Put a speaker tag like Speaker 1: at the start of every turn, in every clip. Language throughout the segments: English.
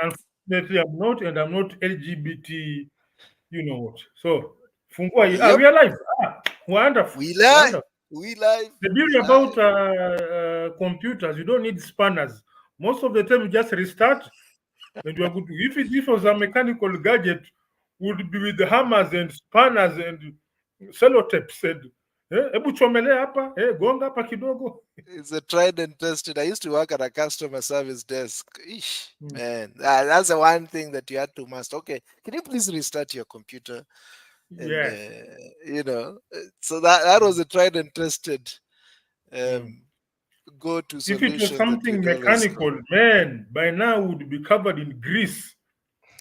Speaker 1: Unfortunately, I'm not, and I'm not LGBT. You know what? So, fungua,
Speaker 2: Yep.
Speaker 1: we are live. Wonderful,
Speaker 2: We live.
Speaker 1: wonderful.
Speaker 2: We live.
Speaker 1: The
Speaker 2: We
Speaker 1: beauty about
Speaker 2: live.
Speaker 1: computers, you don't need spanners. Most of the time, you just restart, and you are good. If it was a mechanical gadget, would be with the hammers and spanners and sellotapes and hebu chomelea hapa, gonga hapa kidogo.
Speaker 2: It's a tried and tested. I used to work at a customer service desk. Ish,
Speaker 1: Hmm.
Speaker 2: man, that's the one thing that you had to master. Okay, can you please restart your computer? And
Speaker 1: Yes.
Speaker 2: so that
Speaker 1: Hmm.
Speaker 2: was a tried and tested
Speaker 1: Hmm.
Speaker 2: um, go-to
Speaker 1: If it was
Speaker 2: solution that
Speaker 1: something
Speaker 2: you'd always call.
Speaker 1: mechanical, man, by now would be covered in grease.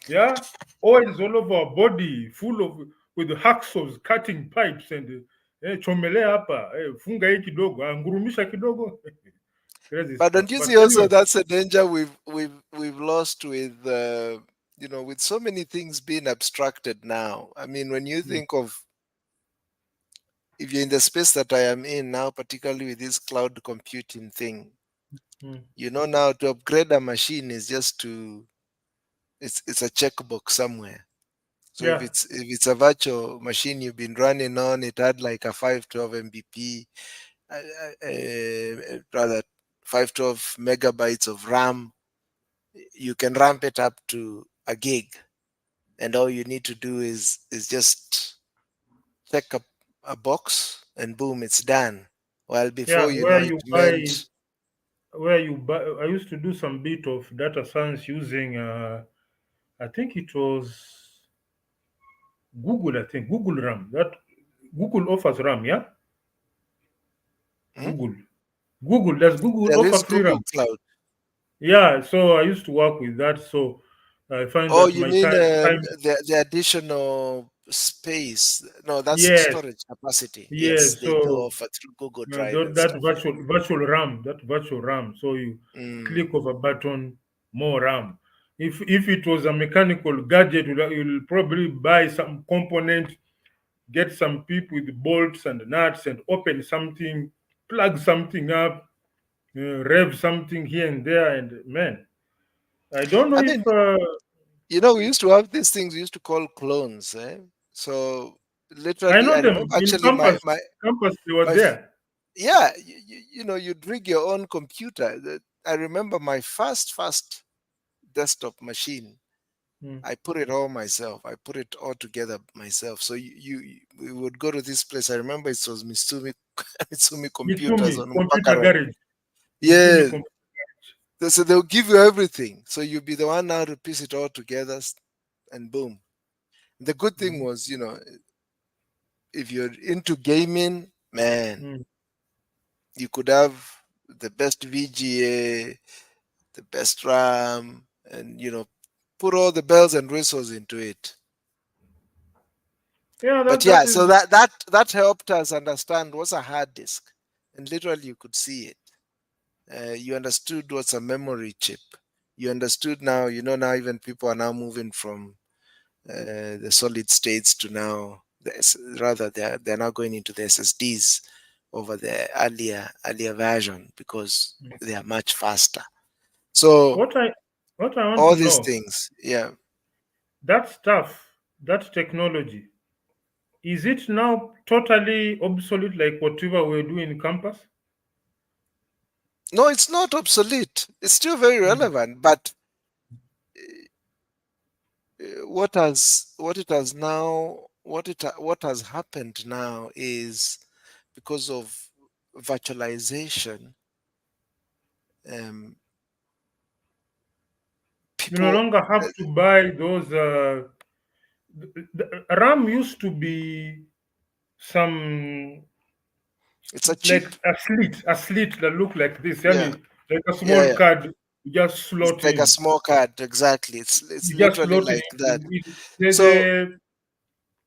Speaker 1: Yeah, oils all over our body, full of with hacksaws, cutting pipes and chomelea hapa, funga hii kidogo, ngurumisha kidogo. Crazy
Speaker 2: But
Speaker 1: stuff.
Speaker 2: don't you
Speaker 1: But
Speaker 2: see also
Speaker 1: anyway,
Speaker 2: that's a danger we've lost with with so many things being abstracted now. I mean, when you
Speaker 1: mm,
Speaker 2: think of if you're in the space that I am in now, particularly with this cloud computing thing,
Speaker 1: mm,
Speaker 2: now to upgrade a machine is just to it's a checkbox somewhere. So if
Speaker 1: yeah,
Speaker 2: it's a virtual machine you've been running on, it had like a 512 mbp, rather 512 megabytes of RAM. You can ramp it up to a gig, and all you need to do is just check a box, and boom, it's done. Well,
Speaker 1: yeah.
Speaker 2: before you know it meant
Speaker 1: Where you buy. I used to do some bit of data science using. I think it was Google. I think Google RAM. That Google offers RAM. Yeah,
Speaker 2: hmm?
Speaker 1: Google. Google. Does Google
Speaker 2: There
Speaker 1: offer
Speaker 2: is
Speaker 1: free
Speaker 2: Google
Speaker 1: RAM?
Speaker 2: Cloud.
Speaker 1: Yeah. So I used to work with that. So I find
Speaker 2: Oh,
Speaker 1: that
Speaker 2: you
Speaker 1: my
Speaker 2: mean
Speaker 1: time.
Speaker 2: the additional space? No, that's
Speaker 1: Yes,
Speaker 2: storage capacity. Yes,
Speaker 1: yes.
Speaker 2: they do
Speaker 1: So
Speaker 2: offer through Google Drive and
Speaker 1: that
Speaker 2: stuff.
Speaker 1: virtual RAM. So you
Speaker 2: Mm.
Speaker 1: click of a button, more RAM. If it was a mechanical gadget, you'll probably buy some component, get some people with bolts and nuts, and open something, plug something up, rev something here and there, and man, I don't know
Speaker 2: I
Speaker 1: if
Speaker 2: mean, we used to have these things we used to call clones. So
Speaker 1: I
Speaker 2: literally,
Speaker 1: know
Speaker 2: I
Speaker 1: them
Speaker 2: remember
Speaker 1: in
Speaker 2: actually
Speaker 1: campus. They were
Speaker 2: my
Speaker 1: there.
Speaker 2: yeah, you'd rig your own computer. I remember my first desktop machine.
Speaker 1: Mm.
Speaker 2: I put it all myself. I put it all together myself. So we would go to this place. I remember it was Mitsumi Mitsumi Computers
Speaker 1: Mitsumi
Speaker 2: on
Speaker 1: Computer
Speaker 2: Mpaka Road.
Speaker 1: Garage. Mitsumi
Speaker 2: Yeah.
Speaker 1: Computer.
Speaker 2: So they'll give you everything. So you'll be the one now to piece it all together, and boom. The good thing
Speaker 1: Mhm.
Speaker 2: was, if you're into gaming, man,
Speaker 1: Mm.
Speaker 2: you could have the best VGA, the best RAM, and put all the bells and whistles into it.
Speaker 1: Yeah,
Speaker 2: But
Speaker 1: that
Speaker 2: yeah, so
Speaker 1: is.
Speaker 2: that helped us understand what's a hard disk, and literally you could see it. You understood what's a memory chip. You understood now. Now even people are now moving from the solid states to now rather they're now going into the SSDs over the earlier version because they are much faster. So
Speaker 1: What I what I want to
Speaker 2: all these
Speaker 1: know,
Speaker 2: things, yeah.
Speaker 1: that stuff, that technology, is it now totally obsolete like whatever we're doing in campus?
Speaker 2: No, it's not obsolete. It's still very
Speaker 1: Mm.
Speaker 2: relevant. But what it has now, what has happened now is because of virtualization. Um,
Speaker 1: You no
Speaker 2: people,
Speaker 1: longer have to buy those. RAM used to be some
Speaker 2: it's a
Speaker 1: like
Speaker 2: chip.
Speaker 1: a slit that look like this. I
Speaker 2: Yeah,
Speaker 1: mean, like a
Speaker 2: yeah,
Speaker 1: small
Speaker 2: yeah.
Speaker 1: card, you just
Speaker 2: It's
Speaker 1: slot
Speaker 2: like a
Speaker 1: in.
Speaker 2: small card, exactly. It's
Speaker 1: You just
Speaker 2: literally
Speaker 1: slot in.
Speaker 2: like that.
Speaker 1: The,
Speaker 2: So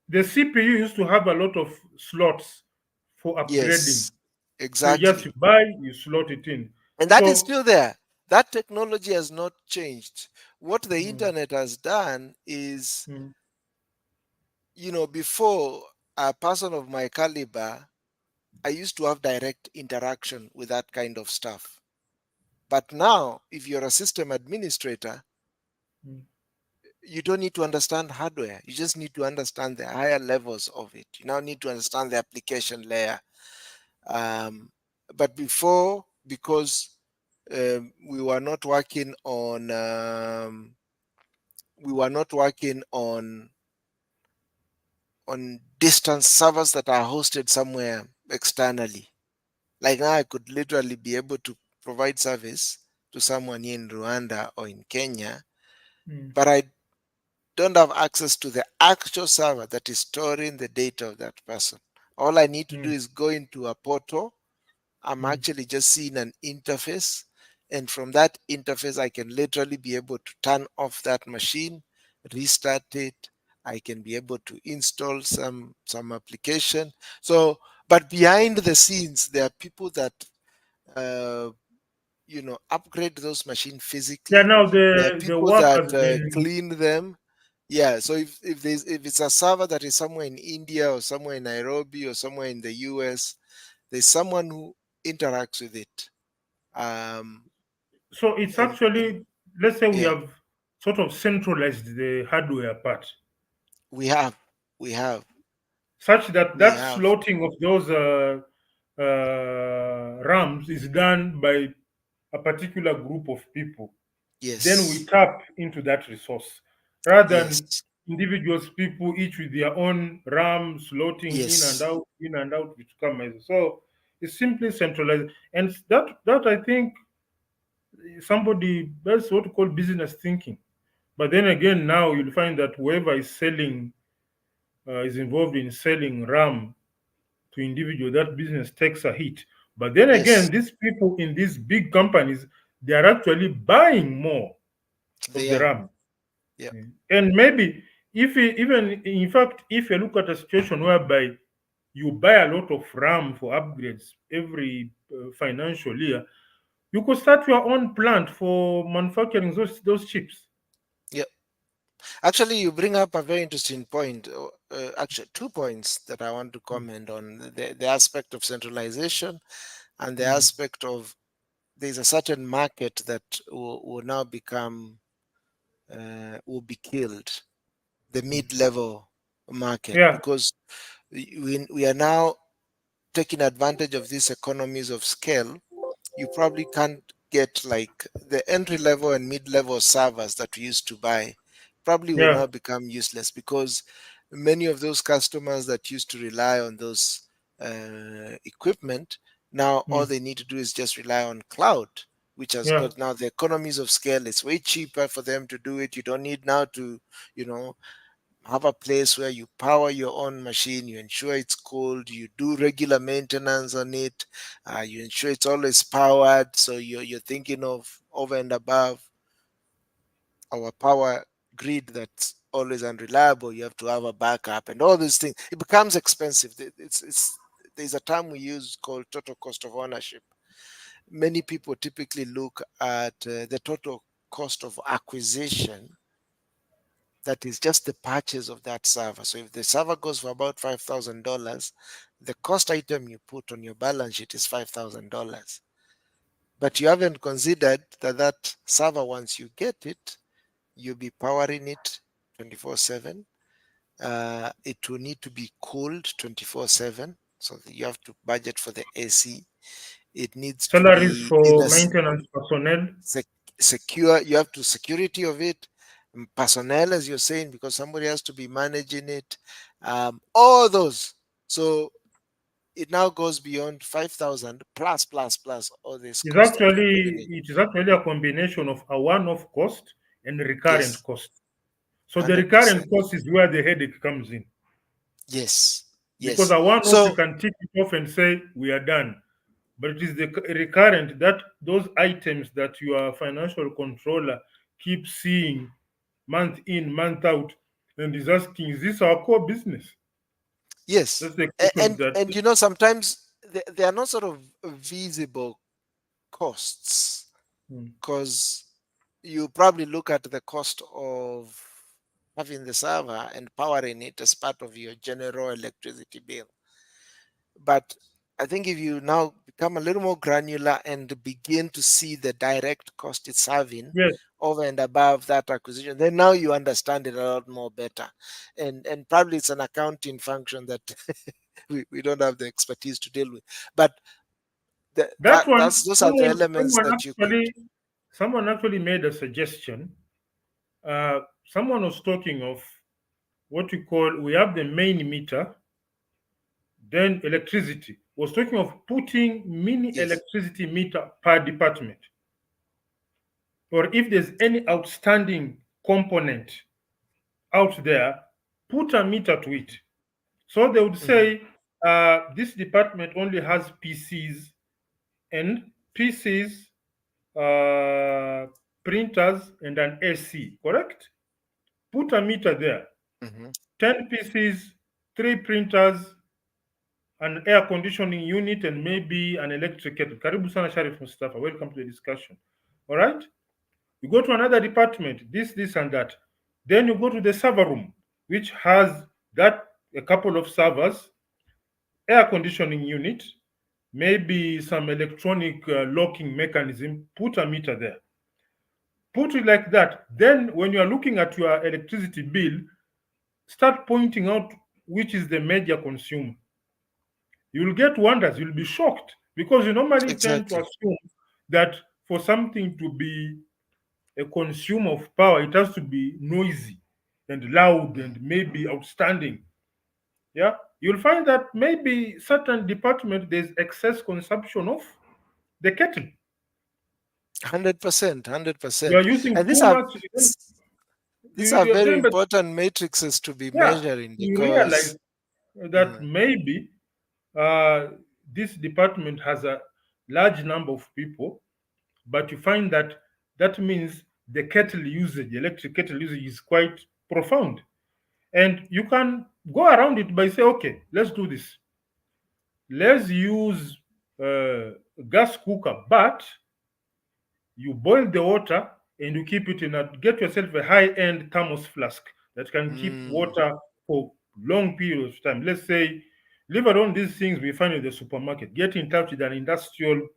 Speaker 1: the CPU used to have a lot of slots for upgrading.
Speaker 2: yes,
Speaker 1: So you just
Speaker 2: exactly.
Speaker 1: buy, you slot it in.
Speaker 2: And that is
Speaker 1: So
Speaker 2: still there. That technology has not changed. What the
Speaker 1: mm,
Speaker 2: internet has done is,
Speaker 1: mm,
Speaker 2: before a person of my caliber, I used to have direct interaction with that kind of stuff. But now, if you're a system administrator,
Speaker 1: Mm.
Speaker 2: You don't need to understand hardware. You just need to understand the higher levels of it. You now need to understand the application layer. But before, because we were not working on distance servers that are hosted somewhere externally. Like now, I could literally be able to provide service to someone in Rwanda or in Kenya,
Speaker 1: Mm.
Speaker 2: but I don't have access to the actual server that is storing the data of that person. All I need to do
Speaker 1: Mm.
Speaker 2: is go into a portal. I'm
Speaker 1: Mm.
Speaker 2: actually just seeing an interface. And from that interface, I can literally be able to turn off that machine, restart it. I can be able to install some application. So, but behind the scenes, there are people that uh, upgrade those machines
Speaker 1: Yeah,
Speaker 2: physically.
Speaker 1: now
Speaker 2: There are
Speaker 1: the
Speaker 2: people
Speaker 1: work
Speaker 2: that
Speaker 1: has been,
Speaker 2: clean them. Yeah, so if it's a server that is somewhere in India or somewhere in Nairobi or somewhere in the US, there's someone who interacts with it. Um,
Speaker 1: so it's
Speaker 2: and
Speaker 1: actually, let's say we
Speaker 2: yeah,
Speaker 1: have sort of centralized the hardware part,
Speaker 2: we have, we have,
Speaker 1: such that
Speaker 2: we
Speaker 1: that
Speaker 2: have.
Speaker 1: slotting of those RAMs is done by a particular group of people. Then we
Speaker 2: Yes,
Speaker 1: tap into that resource rather than
Speaker 2: yes,
Speaker 1: individuals, people each with their own RAM slotting
Speaker 2: yes,
Speaker 1: in and out with cameras. So it's simply centralized, and that I think somebody, that's what we call business thinking. But then again, now you'll find that whoever is selling is involved in selling RAM to individual, that business takes a hit. But then
Speaker 2: yes.
Speaker 1: again, these people in these big companies, they are actually buying more of
Speaker 2: They
Speaker 1: the
Speaker 2: are.
Speaker 1: RAM.
Speaker 2: Yeah.
Speaker 1: And maybe if you, even in fact, if you look at a situation whereby you buy a lot of RAM for upgrades every financial year, you could start your own plant for manufacturing those chips.
Speaker 2: Yeah. Actually, you bring up a very interesting point. Actually, 2 points that I want to comment on: the aspect of centralization and the
Speaker 1: Mm.
Speaker 2: aspect of there's a certain market that will now become will be killed, the mid-level market,
Speaker 1: Yeah,
Speaker 2: because we are now taking advantage of these economies of scale. You probably can't get like the entry level and mid level servers that we used to buy probably will
Speaker 1: yeah,
Speaker 2: now become useless because many of those customers that used to rely on those equipment, now all
Speaker 1: mm,
Speaker 2: they need to do is just rely on cloud, which has
Speaker 1: yeah.
Speaker 2: got now the economies of scale. It's way cheaper for them to do it. You don't need now to, you know, have a place where you power your own machine, you ensure it's cold, you do regular maintenance on it, you ensure it's always powered. So you're thinking of over and above our power grid that's always unreliable. You have to have a backup and all these things. It becomes expensive. It's there's a term we use called total cost of ownership. Many people typically look at the total cost of acquisition, that is just the purchase of that server. So if the server goes for about $5,000, the cost item you put on your balance sheet is $5,000. But you haven't considered that that server, once you get it, you'll be powering it 24/7. It will need to be cooled 24/7. So that you have to budget for the AC. It needs to
Speaker 1: Salaries
Speaker 2: be in
Speaker 1: for
Speaker 2: a
Speaker 1: maintenance personnel.
Speaker 2: secure. You have to security of it, personnel, as you're saying, because somebody has to be managing it. All those. So it now goes beyond 5,000 plus all this
Speaker 1: Is
Speaker 2: cost that you're putting
Speaker 1: actually
Speaker 2: in.
Speaker 1: it is actually a combination of a one-off cost and recurrent
Speaker 2: Yes,
Speaker 1: cost. So the recurrent
Speaker 2: 100%.
Speaker 1: cost is where the headache comes in.
Speaker 2: Yes,
Speaker 1: Because
Speaker 2: yes.
Speaker 1: a one-off you
Speaker 2: So
Speaker 1: can tick it off and say we are done. But it is the recurrent, that those items that your financial controller keeps seeing month in, month out, and is asking, is this our core business?
Speaker 2: yes,
Speaker 1: That's the question that,
Speaker 2: and sometimes they are not sort of visible costs,
Speaker 1: mm,
Speaker 2: because you probably look at the cost of having the server and powering it as part of your general electricity bill. But I think if you now become a little more granular and begin to see the direct cost it's having
Speaker 1: yes,
Speaker 2: over and above that acquisition, then now you understand it a lot more better. And probably it's an accounting function that we don't have the expertise to deal with. But
Speaker 1: That one,
Speaker 2: those are the elements
Speaker 1: someone
Speaker 2: that you could.
Speaker 1: someone actually made a suggestion. Someone was talking of what we call, we have the main meter, then electricity. Was talking of putting mini
Speaker 2: Yes.
Speaker 1: electricity meter per department, or if there's any outstanding component out there, put a meter to it. So they would
Speaker 2: Mhm.
Speaker 1: say this department only has PCs, and PCs, printers, and an AC, correct? Put a meter there.
Speaker 2: Mhm.
Speaker 1: 10 PCs, 3 printers, an air conditioning unit, and maybe an electric kettle. Karibu sana Sharif Mustafa. Welcome to the discussion. All right? You go to another department, this, and that. Then you go to the server room, which has that a couple of servers, air conditioning unit, maybe some electronic locking mechanism. Put a meter there. Put it like that. Then, when you are looking at your electricity bill, start pointing out which is the major consumer. You'll get wonders, you'll be shocked, because you normally tend to
Speaker 2: Exactly.
Speaker 1: assume that for something to be a consumer of power, it has to be noisy and loud
Speaker 2: Mm.
Speaker 1: and maybe outstanding. Yeah, you'll find that maybe certain department there's excess consumption of the kettle.
Speaker 2: 100%,
Speaker 1: You
Speaker 2: 100%.
Speaker 1: are using
Speaker 2: And
Speaker 1: too much.
Speaker 2: these are
Speaker 1: You
Speaker 2: very
Speaker 1: then, but
Speaker 2: important matrices to be
Speaker 1: yeah,
Speaker 2: measuring,
Speaker 1: you realize
Speaker 2: because
Speaker 1: that maybe uh, this department has a large number of people, but you find that that means the kettle usage, electric kettle usage, is quite profound. And you can go around it by say, okay, let's do this. Let's use gas cooker, but you boil the water and you keep it in a, get yourself a high-end thermos flask that can keep
Speaker 2: mm,
Speaker 1: water for long periods of time. Let's say, leave alone these things we find in the supermarket. Get in touch with an industrial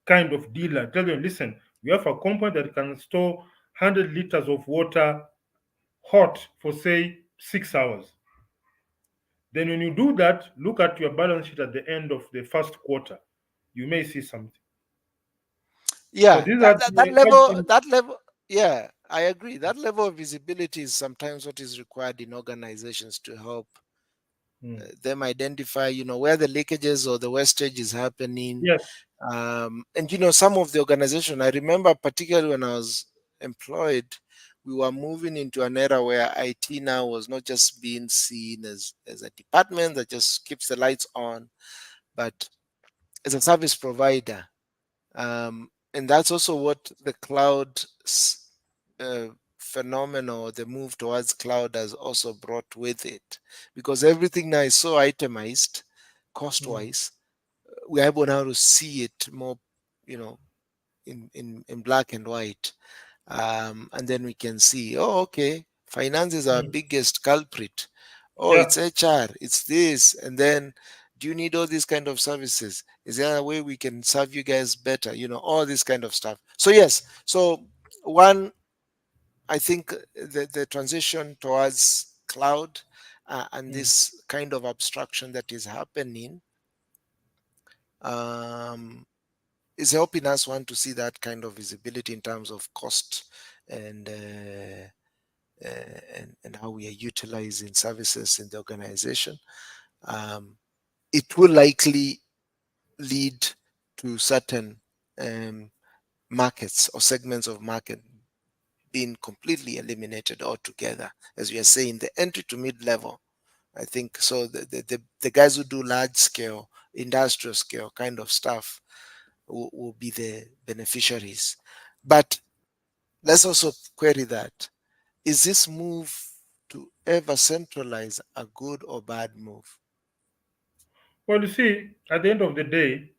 Speaker 1: kind of dealer. Tell them, listen, we have a company that can store 100 liters of water hot for say 6 hours. Then when you do that, look at your balance sheet at the end of the first quarter. You may see something. So
Speaker 2: yeah,
Speaker 1: these are
Speaker 2: that level, yeah, I agree. That level of visibility is sometimes what is required in organizations to help
Speaker 1: mm,
Speaker 2: them identify, where the leakages or the wastage is happening.
Speaker 1: yes.
Speaker 2: And some of the organization, I remember particularly when I was employed, we were moving into an era where IT now was not just being seen as a department that just keeps the lights on, but as a service provider. And that's also what the cloud uh, phenomenon, or the move towards cloud, has also brought with it, because everything now is so itemized, cost
Speaker 1: Mm,
Speaker 2: wise. We're able now to see it more, you know, in black and white. And then we can see, oh, okay, finance is our
Speaker 1: mm,
Speaker 2: biggest culprit. Oh,
Speaker 1: yeah.
Speaker 2: it's HR, it's this. And then, do you need all these kind of services? Is there a way we can serve you guys better? All this kind of stuff. So yes, so one, I think the transition towards cloud, and
Speaker 1: Mm,
Speaker 2: this kind of abstraction that is happening, um, is helping us want to see that kind of visibility in terms of cost, and and how we are utilizing services in the organization. Um, it will likely lead to certain um, markets or segments of market being completely eliminated altogether. As we are saying, the entry to mid level, I think so. The guys who do large scale, industrial scale kind of stuff will be the beneficiaries. But let's also query that. Is this move to ever centralize a good or bad move?
Speaker 1: well, you see, at the end of the day,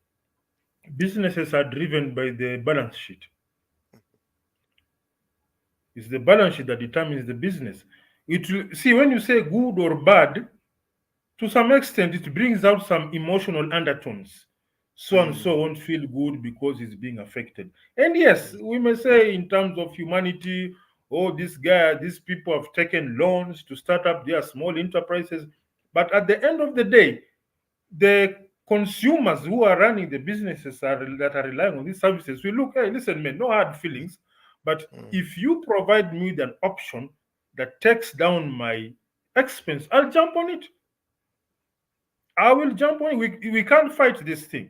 Speaker 1: businesses are driven by the balance sheet. It's the balance sheet that determines the business. See, when you say good or bad, to some extent, it brings out some emotional undertones. so and so won't feel good because he's being affected. And yes, we may say in terms of humanity, oh, these people have taken loans to start up their small enterprises. But at the end of the day, the consumers who are running the businesses that are relying on these services will look, hey, listen, man, no hard feelings. But if you provide me with an option that takes down my expense, I'll jump on it. I will jump on it. We can't fight this thing.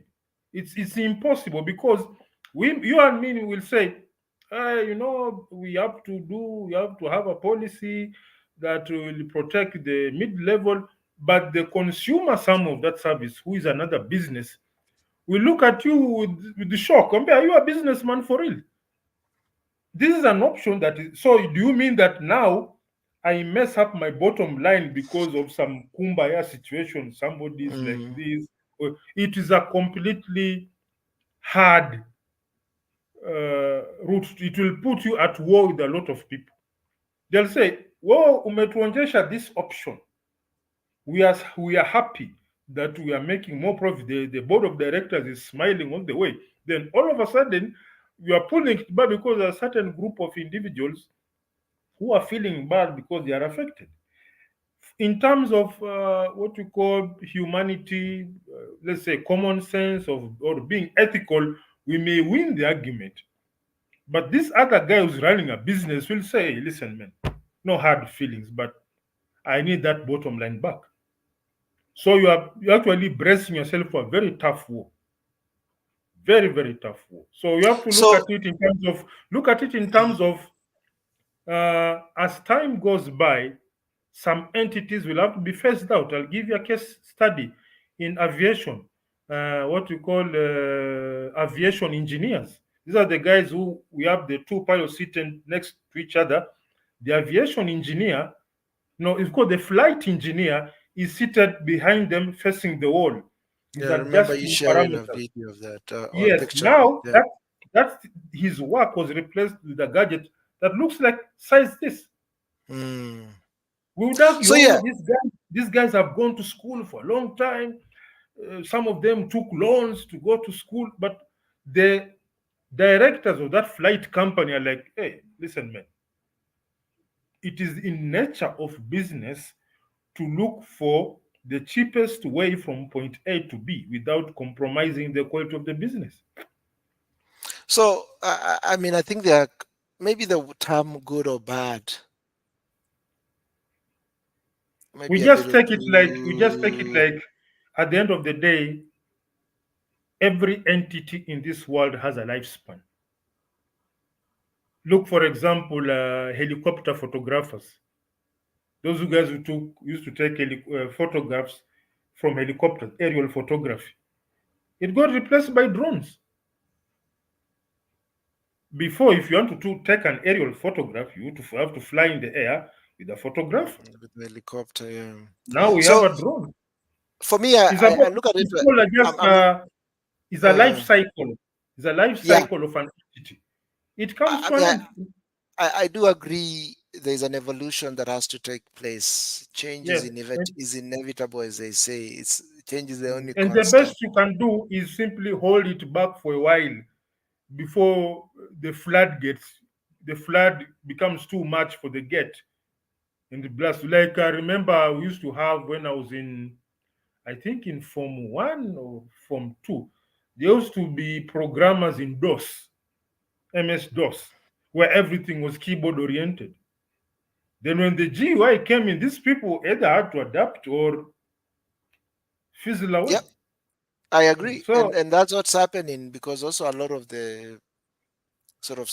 Speaker 1: It's impossible because you and me will say, we have to have a policy that will protect the mid-level, but the consumer, some of that service, who is another business, will look at you with the shock. Are you a businessman for real? This is an option that is. So do you mean that now I mess up my bottom line because of some kumbaya situation? Somebody is like this. It is a completely hard route. It will put you at war with a lot of people. They'll say, "Well, umetuonjesha this option. We are happy that we are making more profit. The board of directors is smiling on the way." Then all of a sudden, you are pulling it back because a certain group of individuals who are feeling bad because they are affected. In terms of what you call humanity, let's say common sense of or being ethical, we may win the argument. But this other guy who's running a business will say, "Hey, listen, man, no hard feelings, but I need that bottom line back." So you actually bracing yourself for a very tough war. Very, very tough war. So you have to look
Speaker 2: So
Speaker 1: at it in terms of as time goes by, some entities will have to be phased out. I'll give you a case study in aviation, what we call aviation engineers. These are the guys who we have the two pilots sitting next to each other. The aviation engineer, no, it's called the flight engineer, is seated behind them facing the wall. He's
Speaker 2: yeah, I remember you
Speaker 1: adjusting
Speaker 2: sharing a
Speaker 1: parameters.
Speaker 2: video of that or a
Speaker 1: Yes,
Speaker 2: picture of it.
Speaker 1: now
Speaker 2: Yeah.
Speaker 1: that his work was replaced with a gadget that looks like size this. We would argue,
Speaker 2: So
Speaker 1: oh,
Speaker 2: yeah,
Speaker 1: these guys have gone to school for a long time. Some of them took loans to go to school, but the directors of that flight company are like, hey, listen, man, it is in nature of business to look for the cheapest way from point A to B without compromising the quality of the business.
Speaker 2: so I mean, I think there are maybe the term good or bad might
Speaker 1: We
Speaker 2: be a
Speaker 1: just
Speaker 2: little
Speaker 1: take it like we just take it
Speaker 2: too.
Speaker 1: like at the end of the day, every entity in this world has a lifespan. Look, for example, helicopter photographers. Those who guys who used to take photographs from helicopters, aerial photography. It got replaced by drones. Before, if you want to take an aerial photograph, you have to fly in the air with a photographer.
Speaker 2: With the helicopter. Yeah.
Speaker 1: Now we have
Speaker 2: So
Speaker 1: a drone.
Speaker 2: for me,
Speaker 1: It's
Speaker 2: I look at it.
Speaker 1: it's called
Speaker 2: I'm,
Speaker 1: just
Speaker 2: I'm
Speaker 1: it's a life
Speaker 2: uh,
Speaker 1: cycle. It's a life
Speaker 2: yeah.
Speaker 1: cycle of an entity. It comes
Speaker 2: I
Speaker 1: to
Speaker 2: mean,
Speaker 1: an end.
Speaker 2: I do agree. There's an evolution that has to take place. Change is
Speaker 1: Yes. And,
Speaker 2: inevitable, as they say. It's change is the only
Speaker 1: and the
Speaker 2: constant.
Speaker 1: best you can do is simply hold it back for a while before the flood becomes too much for the gate and the blast. Like I remember we used to have when I was in, I think in Form 1 or Form 2, there used to be programmers in DOS, MS DOS, where everything was keyboard oriented. Then when the GUI came in, these people either had to adapt or fizzle away.
Speaker 2: Yeah, I agree,
Speaker 1: So
Speaker 2: and that's what's happening because also a lot of the sort of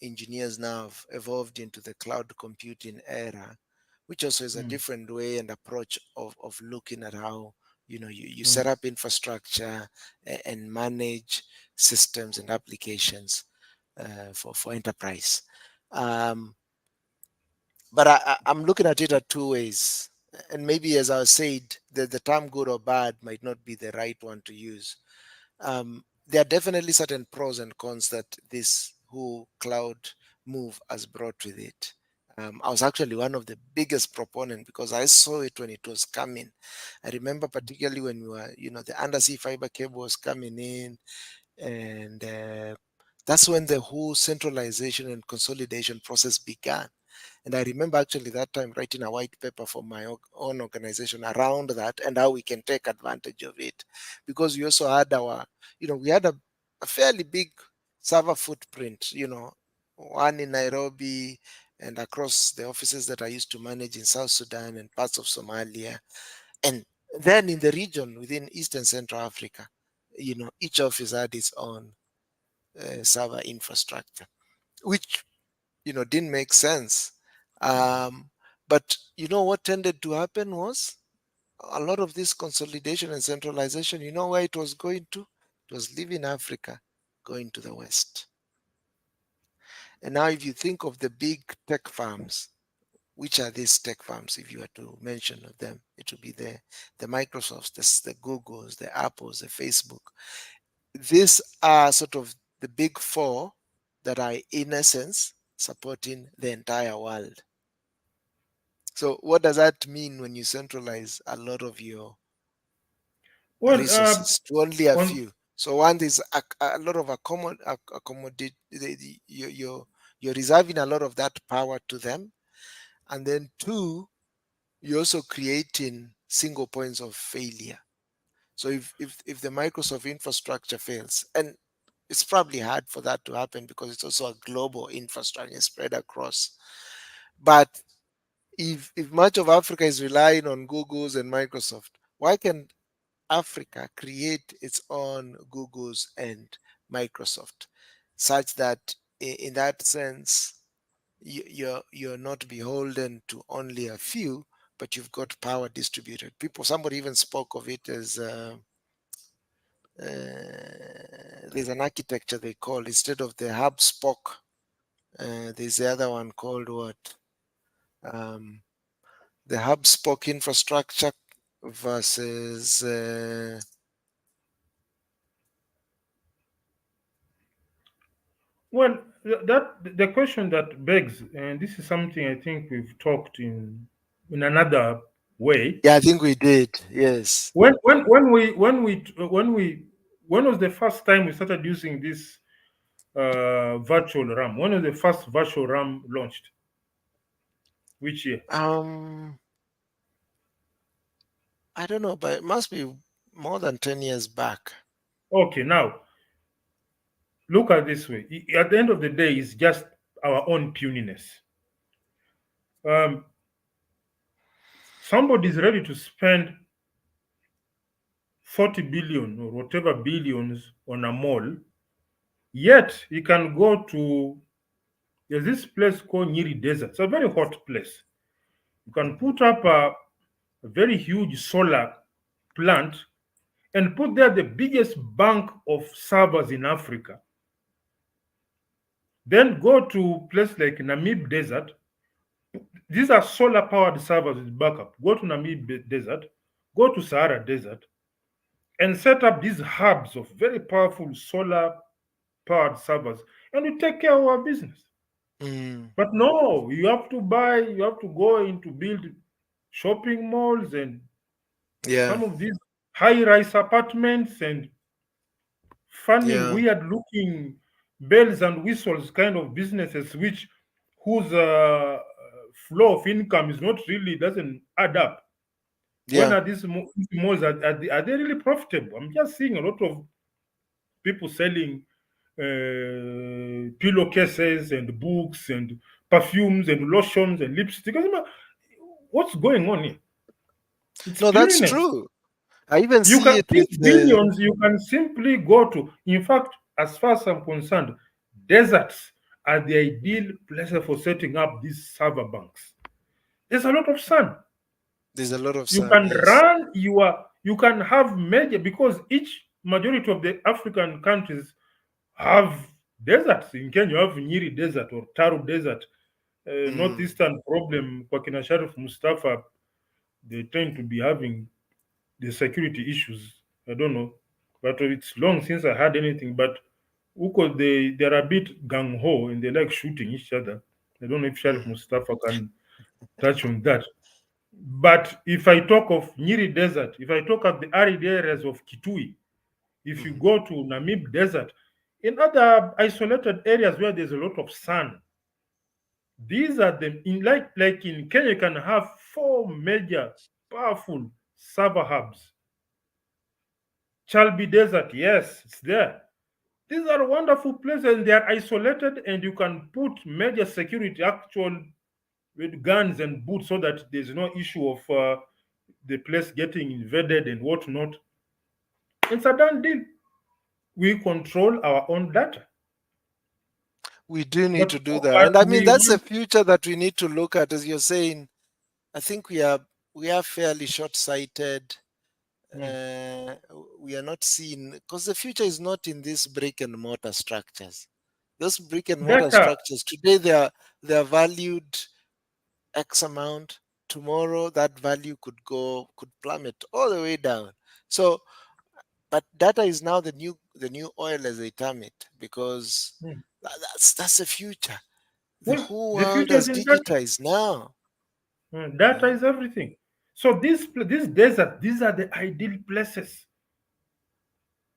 Speaker 2: engineers now have evolved into the cloud computing era, which also is a
Speaker 1: mm,
Speaker 2: different way and approach of looking at how you
Speaker 1: mm,
Speaker 2: set up infrastructure and manage systems and applications for enterprise. Um, but I'm looking at it at two ways. And maybe, as I said, the term good or bad might not be the right one to use. There are definitely certain pros and cons that this whole cloud move has brought with it. I was actually one of the biggest proponent because I saw it when it was coming. I remember particularly when we were, the undersea fiber cable was coming in, and that's when the whole centralization and consolidation process began. And I remember actually that time writing a white paper for my own organization around that and how we can take advantage of it. Because we also had we had a fairly big server footprint, one in Nairobi and across the offices that I used to manage in South Sudan and parts of Somalia. And then in the region within East and Central Africa, each office had its own server infrastructure, which didn't make sense. But what tended to happen was a lot of this consolidation and centralization. You know where it was going to? It was leaving Africa, going to the West. And now, if you think of the big tech firms, which are these tech firms? If you were to mention of them, it would be the Microsofts, the Googles, the Apples, the Facebook. These are sort of the big four that are, in essence, supporting the entire world. So, what does that mean when you centralize a lot of your
Speaker 1: Well,
Speaker 2: resources to only a
Speaker 1: on
Speaker 2: few? So, one is a lot of accommodate. You're reserving a lot of that power to them, and then two, you're also creating single points of failure. So, if the Microsoft infrastructure fails, and it's probably hard for that to happen because it's also a global infrastructure spread across. But if much of Africa is relying on Google's and Microsoft, why can Africa create its own Google's and Microsoft, such that in that sense you're not beholden to only a few, but you've got power distributed. Somebody even spoke of it as there's an architecture they call, instead of the hub spoke, there's the other one called what? The hub spoke infrastructure versus
Speaker 1: well, that the question that begs, and this is something I think we've talked in another way.
Speaker 2: yeah, I think we did. Yes.
Speaker 1: When was the first time we started using this virtual RAM? When was the first virtual RAM launched? Which year?
Speaker 2: Um, I don't know, but it must be more than 10 years back.
Speaker 1: Okay, now look at it this way. At the end of the day, it's just our own puniness. Um, Somebody is ready to spend 40 billion or whatever billions on a mall, yet he can go to, there's this place called Nyiri Desert. It's a very hot place. You can put up a very huge solar plant and put there the biggest bank of servers in Africa. Then go to place like Namib Desert. These are solar powered servers with backup. Go to Namib Desert, go to Sahara Desert, and set up these hubs of very powerful solar powered servers, and you take care of our business.
Speaker 2: Mm,
Speaker 1: But no, you have to go into build shopping malls and
Speaker 2: yeah,
Speaker 1: some of these high rise apartments and funny,
Speaker 2: yeah,
Speaker 1: weird looking bells and whistles kind of businesses, which whose flow of income is not really doesn't add up. When
Speaker 2: yeah,
Speaker 1: are these malls are they really profitable? I'm just seeing a lot of people selling pillowcases and books and perfumes and lotions and lipstick. What's going on here? It's
Speaker 2: no, that's
Speaker 1: puniness.
Speaker 2: true. I even
Speaker 1: You
Speaker 2: see
Speaker 1: can
Speaker 2: it with
Speaker 1: these billions. You can simply go to. In fact, as far as I'm concerned, deserts are the ideal places for setting up these server banks. There's a lot of sun.
Speaker 2: there's a lot of
Speaker 1: You
Speaker 2: sun.
Speaker 1: can
Speaker 2: Yes.
Speaker 1: run your. You can have major because each majority of the African countries have deserts. In Kenya, you have Nyiri Desert or Taru Desert.
Speaker 2: Mm,
Speaker 1: Northeastern problem, kwa kina Sharif Mustafa, they tend to be having the security issues. I don't know, but it's long since I had anything. But Uko, they're a bit gung ho and they like shooting each other. I don't know if Sharif Mustafa can touch on that. But if I talk of Nyiri Desert, if I talk of the arid areas of Kitui, if you
Speaker 2: Mhm.
Speaker 1: go to Namib Desert, in other isolated areas where there's a lot of sun, these are the in like in Kenya, you can have four major powerful server hubs. Chalbi Desert, yes, it's there. These are wonderful places and they are isolated, and you can put major security actual with guns and boots so that there's no issue of the place getting invaded and whatnot. It's a done deal. We control our own data.
Speaker 2: We do need
Speaker 1: But
Speaker 2: to do that,
Speaker 1: but
Speaker 2: and I mean
Speaker 1: we
Speaker 2: that's the
Speaker 1: want
Speaker 2: future that we need to look at. As you're saying, I think we are fairly short-sighted.
Speaker 1: mm,
Speaker 2: uh, we are not seeing, because the future is not in these brick and mortar structures. Those brick and mortar
Speaker 1: data.
Speaker 2: structures today, they are valued X amount. Tomorrow that value could plummet all the way down. So, but data is now the new oil, as they term it, because
Speaker 1: mm.
Speaker 2: that's the future. The
Speaker 1: Well,
Speaker 2: whole
Speaker 1: the
Speaker 2: world
Speaker 1: future is
Speaker 2: has
Speaker 1: in data.
Speaker 2: digitized now.
Speaker 1: Data
Speaker 2: Mm.
Speaker 1: is everything. So this desert, these are the ideal places.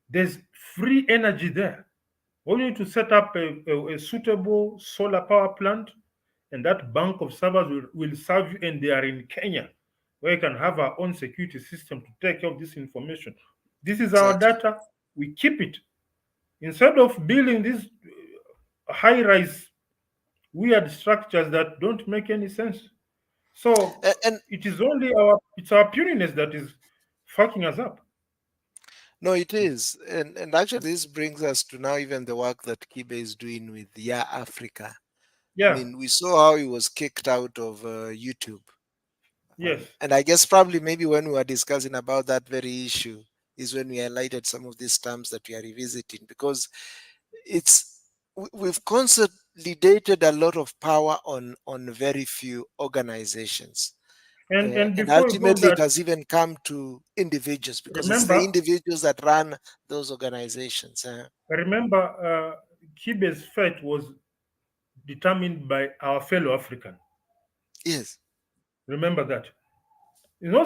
Speaker 1: There's free energy there. We need to set up a suitable solar power plant, and that bank of servers will serve you. And they are in Kenya, where you can have our own security system to take care of this information. This is our
Speaker 2: Exactly.
Speaker 1: data. We keep it instead of building these high-rise weird structures that don't make any sense. So
Speaker 2: And
Speaker 1: it's our puniness that is fucking us up.
Speaker 2: no, it is. And actually this brings us to now even the work that Kibe is doing with Yeah Africa. I
Speaker 1: Yeah.
Speaker 2: mean, we saw how he was kicked out of YouTube.
Speaker 1: Yes.
Speaker 2: And I guess probably maybe when we were discussing about that very issue is when we highlighted some of these terms that we are revisiting, because we've consolidated a lot of power on very few organizations.
Speaker 1: And
Speaker 2: And
Speaker 1: before you go
Speaker 2: ultimately, it
Speaker 1: that,
Speaker 2: has even come to individuals, because it's the
Speaker 1: remember
Speaker 2: individuals that run those organizations.
Speaker 1: remember Kibe's fate was determined by our fellow African.
Speaker 2: Yes.
Speaker 1: Remember that.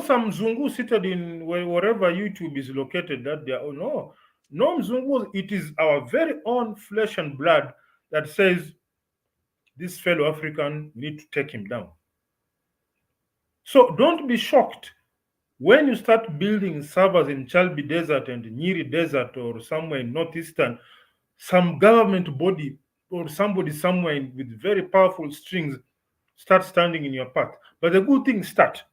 Speaker 1: Some Zungu seated in wherever YouTube is located that they are. Oh, no. No Mzungu, it is our very own flesh and blood that says this fellow African need to take him down. So don't be shocked when you start building servers in Chalbi Desert and Nyiri Desert or somewhere in northeastern, some government body or somebody somewhere with very powerful strings start standing in your path. But the good thing start.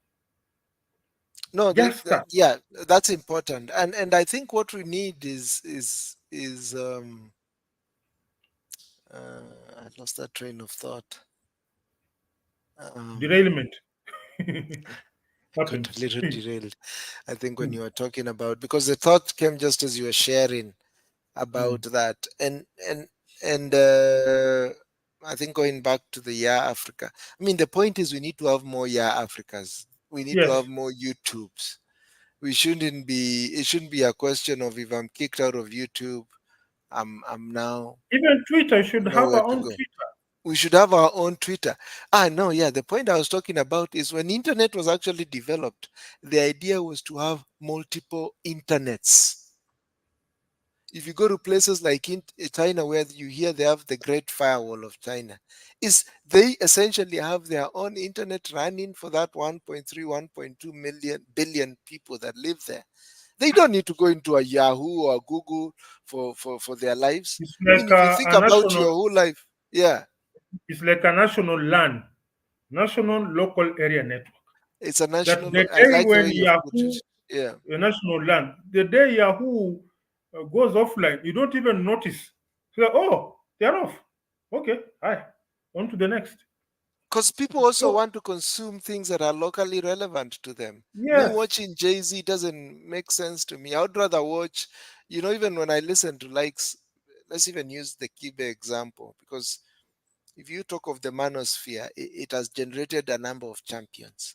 Speaker 2: No,
Speaker 1: Just start.
Speaker 2: yeah, that's important. And I think what we need is I lost that train of thought. Um,
Speaker 1: Derailment
Speaker 2: got a
Speaker 1: happens.
Speaker 2: little derailed. I think when
Speaker 1: Mm,
Speaker 2: you were talking about, because the thought came just as you were sharing
Speaker 1: mm.
Speaker 2: about that, and I think going back to the Yeah Africa. I mean, the point is we need to have more Yeah Africas. We need to
Speaker 1: Yes.
Speaker 2: have more YouTubes. It shouldn't be a question of, if I'm kicked out of YouTube, I'm now
Speaker 1: Even Twitter should have
Speaker 2: nowhere
Speaker 1: our
Speaker 2: to
Speaker 1: own
Speaker 2: go.
Speaker 1: Twitter.
Speaker 2: We should have our own Twitter. No, yeah, the point I was talking about is when internet was actually developed, the idea was to have multiple internets. If you go to places like in China, where you hear they have the Great Firewall of China, is they essentially have their own internet running for that 1.3, 1.2 million billion people that live there. They don't need to go into a Yahoo or a Google for their lives.
Speaker 1: It's
Speaker 2: I mean,
Speaker 1: like
Speaker 2: if you think
Speaker 1: a
Speaker 2: about
Speaker 1: national.
Speaker 2: your whole life, yeah,
Speaker 1: It's like a national LAN, national local area network.
Speaker 2: it's a
Speaker 1: That
Speaker 2: national.
Speaker 1: the
Speaker 2: I
Speaker 1: day
Speaker 2: like the
Speaker 1: when
Speaker 2: way you've put it.
Speaker 1: Yahoo,
Speaker 2: Yeah,
Speaker 1: a national LAN, the day Yahoo goes offline, you don't even notice. So, oh, they're off. Okay, hi, on to the next.
Speaker 2: because people also
Speaker 1: So
Speaker 2: want to consume things that are locally relevant to them. Me
Speaker 1: yes,
Speaker 2: watching Jay Z doesn't make sense to me. I would rather watch, even when I listen to, likes, let's even use the Kibe example, because if you talk of the manosphere, it has generated a number of champions.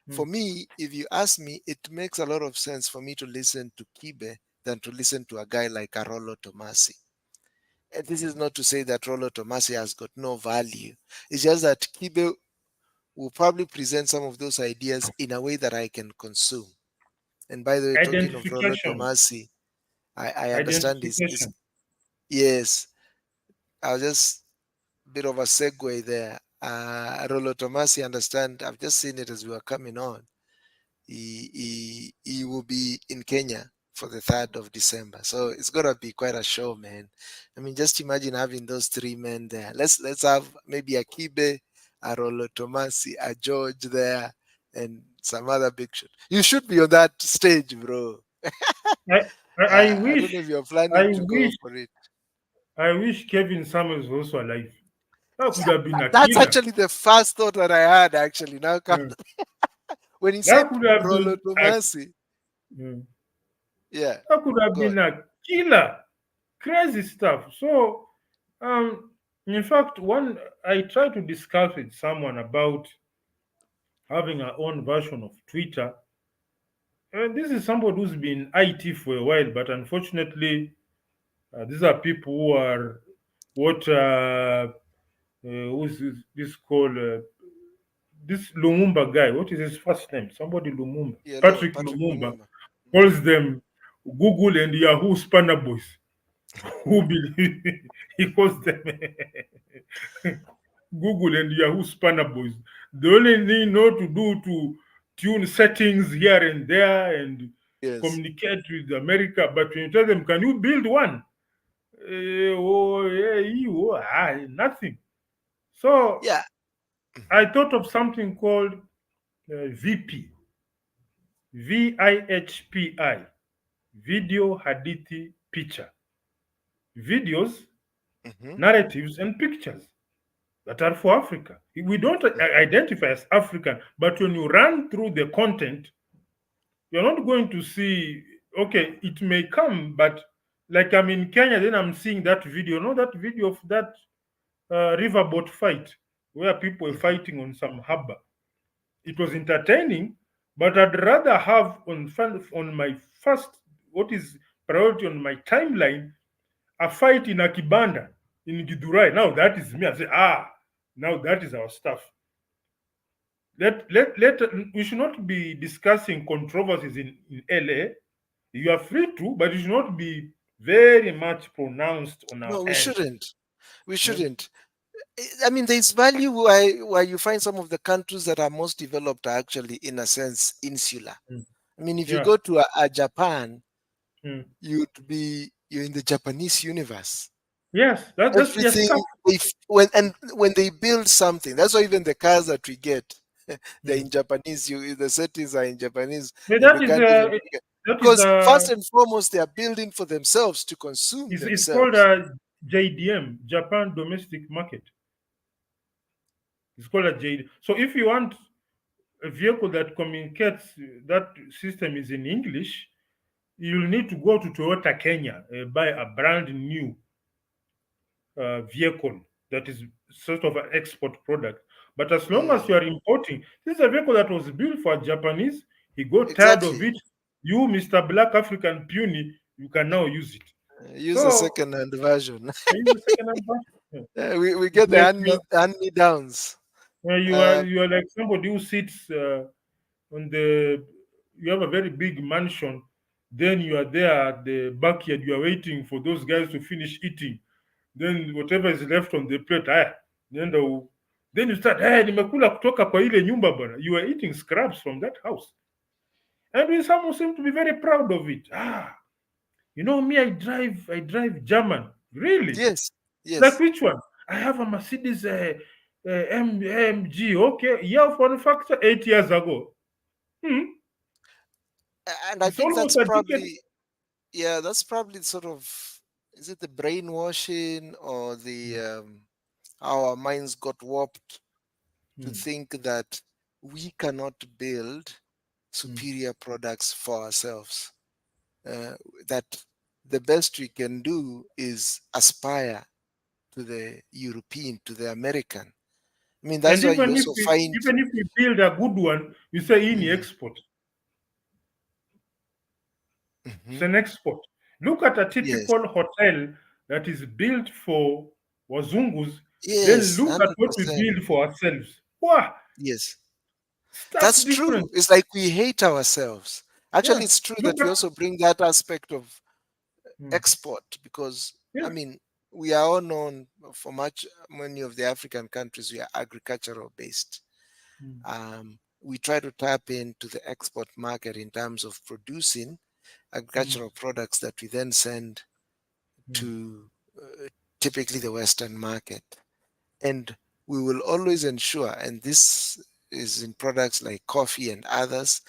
Speaker 1: mm,
Speaker 2: For me, if you ask me, it makes a lot of sense for me to listen to Kibe than to listen to a guy like Carolo Tomasi. And this is not to say that Rollo Tomasi has got no value. It's just that Kibe will probably present some of those ideas in a way that I can consume. And by the way, talking of Rollo
Speaker 1: Identification.
Speaker 2: Tomasi, I understand is
Speaker 1: Identification.
Speaker 2: yes. I'll just bit of a segue there. Rollo Tomasi, understand. I've just seen it as we were coming on. He will be in Kenya for the 3rd of December. So it's gonna be quite a show, man. I mean, just imagine having those three men there. Let's have maybe a Kibe, a Rollo Tomasi, a George there, and some other big shot. You should be on that stage, bro.
Speaker 1: I, I
Speaker 2: I don't
Speaker 1: wish,
Speaker 2: know if you're
Speaker 1: I
Speaker 2: planning to go
Speaker 1: wish,
Speaker 2: for it.
Speaker 1: I wish Kevin Samuels was also alive. That could have been a
Speaker 2: That's
Speaker 1: killer.
Speaker 2: actually the first thought that I had actually. Now
Speaker 1: Mm.
Speaker 2: when he
Speaker 1: That
Speaker 2: said
Speaker 1: could have
Speaker 2: Rollo
Speaker 1: been
Speaker 2: Tomasi,
Speaker 1: mm.
Speaker 2: yeah,
Speaker 1: That could have
Speaker 2: God.
Speaker 1: been a killer. Crazy stuff. So, in fact, one I tried to discuss with someone about having our own version of Twitter. This is somebody who's been IT for a while, but unfortunately, these are people who are what who's this called this Lumumba guy. What is his first name? Somebody Lumumba.
Speaker 2: Yeah, no,
Speaker 1: Patrick
Speaker 2: Patrick
Speaker 1: Lumumba
Speaker 2: Lumumba.
Speaker 1: calls them Google and Yahoo spanner boys. Who believe he calls them Google and Yahoo spanner boys. The only thing you know to do to tune settings here and there and
Speaker 2: Yes.
Speaker 1: communicate with America, but when you tell them, can you build one? Oh, yeah, nothing. So
Speaker 2: Yeah.
Speaker 1: I
Speaker 2: Mhm.
Speaker 1: thought of something called VP, VIHPI, Video Hadithi Picture, videos,
Speaker 2: Mhm.
Speaker 1: narratives, and pictures that are for Africa. We don't identify as African, but when you run through the content, you're not going to see, okay, it may come, but like I'm in Kenya, then I'm seeing that video, that video of that riverboat fight where people were
Speaker 2: Mhm.
Speaker 1: fighting on some harbor. It was entertaining, but I'd rather have on my first, what is priority on my timeline, a fight in Akibanda in Gidurai. Now that is me. I say, now that is our stuff. Let we should not be discussing controversies in LA. You are free to, but you should not be very much pronounced on our
Speaker 2: No, we
Speaker 1: end.
Speaker 2: shouldn't. We
Speaker 1: Yeah.
Speaker 2: shouldn't. I mean, there's value why you find some of the countries that are most developed are actually, in a sense, insular.
Speaker 1: Mm.
Speaker 2: I mean, if you
Speaker 1: Yeah.
Speaker 2: go to a Japan,
Speaker 1: Mm.
Speaker 2: you're in the Japanese universe.
Speaker 1: Yes, that's their
Speaker 2: Everything
Speaker 1: stuff.
Speaker 2: when they build something, that's why even the cars that we get, they're
Speaker 1: Mm.
Speaker 2: in Japanese. The settings are in Japanese,
Speaker 1: Yeah,
Speaker 2: and we can't even
Speaker 1: that is
Speaker 2: because first and foremost they are building for themselves to consume
Speaker 1: it's called
Speaker 2: themselves.
Speaker 1: JDM, Japan Domestic Market. It's called a JD. So if you want a vehicle that communicates, that system is in English, you'll need to go to Toyota Kenya, buy a brand new vehicle that is sort of an export product. But as long as
Speaker 2: Mm,
Speaker 1: you are importing, this is a vehicle that was built for Japanese. He got tired of
Speaker 2: exactly.
Speaker 1: it. You, Mr. Black African Puny, you can now use it.
Speaker 2: Use a
Speaker 1: So
Speaker 2: second-hand version.
Speaker 1: use the second hand version.
Speaker 2: We
Speaker 1: It's
Speaker 2: get the
Speaker 1: like
Speaker 2: hand me downs.
Speaker 1: you are like somebody who sits on the. You have a very big mansion. Then you are there at the backyard. You are waiting for those guys to finish eating. Then whatever is left on the plate, then you start, nimekula kutoka kwa ile nyumba bwana. You are eating scraps from that house. And we some seem to be very proud of it. Me, I drive German. Really?
Speaker 2: Yes,
Speaker 1: Like
Speaker 2: yes.
Speaker 1: which one? I have a Mercedes AMG. Okay, year of manufacture 8 years ago. Hmm.
Speaker 2: And I
Speaker 1: It's
Speaker 2: think
Speaker 1: almost
Speaker 2: that's
Speaker 1: a decade.
Speaker 2: probably, yeah, that's probably sort of, is it the brainwashing or the how our minds got warped to
Speaker 1: Hmm.
Speaker 2: think that we cannot build
Speaker 1: Hmm.
Speaker 2: superior products for ourselves. Uh, that the best we can do is aspire to the European, to the American. I mean, that's
Speaker 1: And
Speaker 2: why you also find.
Speaker 1: even if we build a good one, you say in
Speaker 2: Mm,
Speaker 1: export. It's
Speaker 2: mhm,
Speaker 1: an export. Look at a
Speaker 2: yes.
Speaker 1: typical hotel that is built for Wazungus, then
Speaker 2: Yes,
Speaker 1: look at what we
Speaker 2: 100%.
Speaker 1: build for ourselves. Wow,
Speaker 2: Yes,
Speaker 1: stark
Speaker 2: that's true.
Speaker 1: difference.
Speaker 2: It's like we hate ourselves. Actually,
Speaker 1: Yeah,
Speaker 2: it's true
Speaker 1: look
Speaker 2: that we
Speaker 1: at.
Speaker 2: also bring that aspect of
Speaker 1: Mm,
Speaker 2: export because, I
Speaker 1: yeah.
Speaker 2: mean, we are all known for many of the African countries, we are agricultural based.
Speaker 1: Mm,
Speaker 2: We try to tap into the export market in terms of producing
Speaker 1: mm,
Speaker 2: agricultural products that we then send
Speaker 1: mm,
Speaker 2: to typically the Western market. And we will always ensure, and this is in products like coffee and others,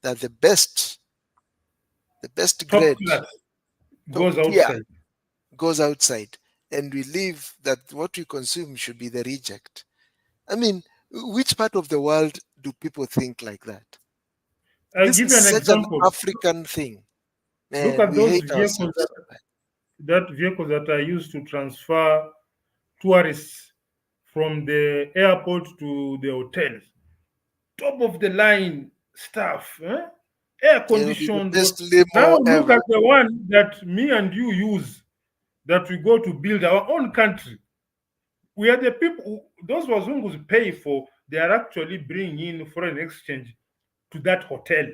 Speaker 2: that the best
Speaker 1: top
Speaker 2: grade,
Speaker 1: class
Speaker 2: top
Speaker 1: goes
Speaker 2: tier,
Speaker 1: outside.
Speaker 2: goes outside. And we leave that what we consume should be the reject. I mean, which part of the world do people think like that?
Speaker 1: I'll
Speaker 2: This
Speaker 1: give
Speaker 2: is
Speaker 1: you an
Speaker 2: such an
Speaker 1: example.
Speaker 2: African thing,
Speaker 1: Look
Speaker 2: and
Speaker 1: at
Speaker 2: we
Speaker 1: those
Speaker 2: hate
Speaker 1: vehicles
Speaker 2: ourselves so bad.
Speaker 1: that are used to transfer tourists from the airport to the hotels. Top of the line stuff, air
Speaker 2: It'll be the
Speaker 1: conditioned.
Speaker 2: best
Speaker 1: Now
Speaker 2: limo
Speaker 1: look
Speaker 2: ever.
Speaker 1: at the one that me and you use, that we go to build our own country. We are the people, those Wazungus pay for, they are actually bringing in foreign exchange to that hotel.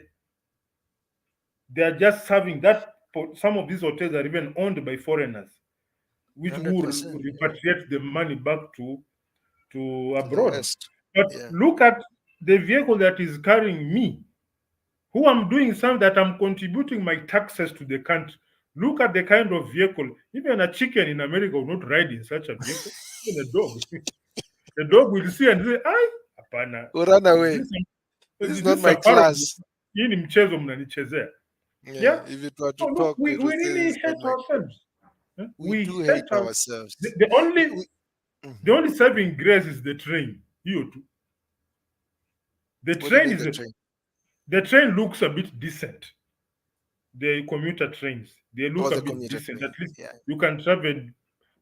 Speaker 1: They are just serving that. Some of these hotels are even owned by foreigners, which will
Speaker 2: 100%.
Speaker 1: repatriate the money back to
Speaker 2: To the
Speaker 1: abroad.
Speaker 2: West.
Speaker 1: But
Speaker 2: Yeah.
Speaker 1: look at the vehicle that is carrying me, who I'm doing something that I'm contributing my taxes to the country. Look at the kind of vehicle. Even a chicken in America will not ride in such a vehicle. Even a dog. The dog will see and say, "Ai, hapana.
Speaker 2: We'll run
Speaker 1: Is
Speaker 2: away.
Speaker 1: this
Speaker 2: This is not
Speaker 1: this
Speaker 2: my
Speaker 1: safari?
Speaker 2: class.
Speaker 1: Hii ni mchezo mnanichezea."
Speaker 2: Yeah.
Speaker 1: Yeah.
Speaker 2: If it were
Speaker 1: So
Speaker 2: to
Speaker 1: look,
Speaker 2: talk, it
Speaker 1: we
Speaker 2: would say this
Speaker 1: really
Speaker 2: is not
Speaker 1: hate
Speaker 2: my class.
Speaker 1: ourselves.
Speaker 2: We
Speaker 1: We
Speaker 2: do
Speaker 1: hate
Speaker 2: hate
Speaker 1: our
Speaker 2: ourselves.
Speaker 1: the only
Speaker 2: We,
Speaker 1: the
Speaker 2: mhm.
Speaker 1: only saving grace is the train. You too. The
Speaker 2: What do you
Speaker 1: train
Speaker 2: mean
Speaker 1: is
Speaker 2: the train?
Speaker 1: the train looks a bit decent. The commuter trains, they
Speaker 2: Or
Speaker 1: look a
Speaker 2: the
Speaker 1: bit
Speaker 2: commuter
Speaker 1: decent.
Speaker 2: train.
Speaker 1: At least
Speaker 2: Yeah.
Speaker 1: you can travel.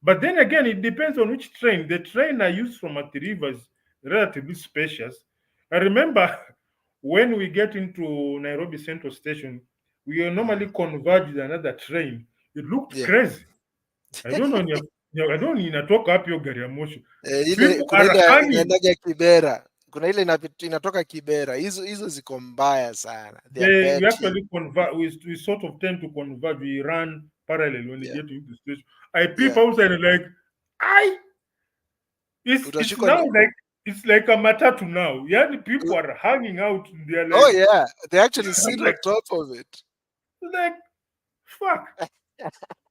Speaker 1: But then again, it depends on which train. The train I use from at the river is relatively spacious. I remember when we get into Nairobi Central Station, we normally
Speaker 2: Mhm.
Speaker 1: converge with another train. It looked
Speaker 2: Yeah.
Speaker 1: crazy. I don't know. I don't know inatoka wapi hiyo gari ya moshi.
Speaker 2: Ile
Speaker 1: People
Speaker 2: kuna
Speaker 1: are
Speaker 2: ile
Speaker 1: hanging.
Speaker 2: inaendaga Kibera. Kuna ile inatoka Kibera. Hizo ziko mbaya sana. They are
Speaker 1: We
Speaker 2: dirty.
Speaker 1: actually convert. We sort of tend to converge. We run parallel when we
Speaker 2: Yeah.
Speaker 1: get into the station. I peep
Speaker 2: Yeah.
Speaker 1: outside and like, I. It's
Speaker 2: Utashikwa
Speaker 1: now
Speaker 2: ni
Speaker 1: like it's like a matatu now. Yeah, the people are hanging out. They're
Speaker 2: Oh
Speaker 1: like,
Speaker 2: yeah, they actually
Speaker 1: I'm
Speaker 2: sit on
Speaker 1: like,
Speaker 2: top of it.
Speaker 1: like, fuck.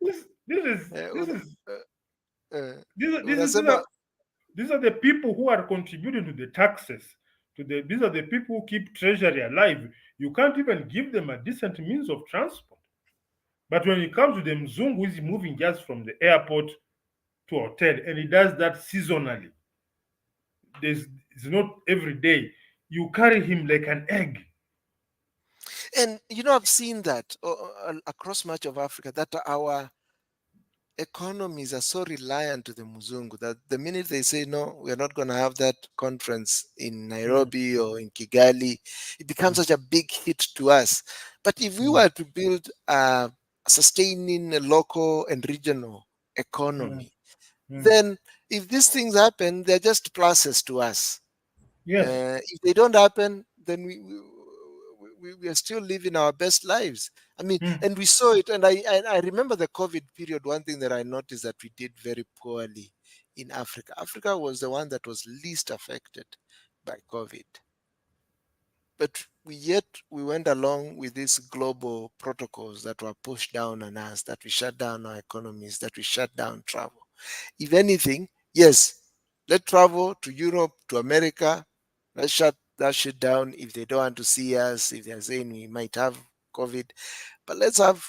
Speaker 1: This is
Speaker 2: Eh,
Speaker 1: this
Speaker 2: una-
Speaker 1: is
Speaker 2: eh, eh,
Speaker 1: these are, this is
Speaker 2: unasema
Speaker 1: these are the people who are contributing to the taxes. These are the people who keep treasury alive. You can't even give them a decent means of transport. But when it comes to the Mzungu, who is moving just from the airport to a hotel, and he does that seasonally. It's not every day. You carry him like an egg.
Speaker 2: and I've seen that across much of Africa that our economies are so reliant to the Muzungu that the minute they say no, we are not going to have that conference in
Speaker 1: Mm,
Speaker 2: Nairobi or in Kigali, it becomes
Speaker 1: mm,
Speaker 2: such a big hit to us. But if we
Speaker 1: mm,
Speaker 2: were to build a sustaining a local and regional
Speaker 1: mm,
Speaker 2: economy,
Speaker 1: mm.
Speaker 2: then if these things happen, they're just pluses to us.
Speaker 1: Yes.
Speaker 2: If they don't happen, then we are still living our best lives. I mean,
Speaker 1: Mm,
Speaker 2: and we saw it. And I remember the COVID period. One thing that I noticed that we did very poorly in Africa. Africa was the one that was least affected by COVID, but we went along with these global protocols that were pushed down on us. That we shut down our economies. That we shut down travel. If anything, yes, let travel to Europe, to America. Let's shut that shit down if they don't want to see us, if they're saying we might have COVID. But let's have,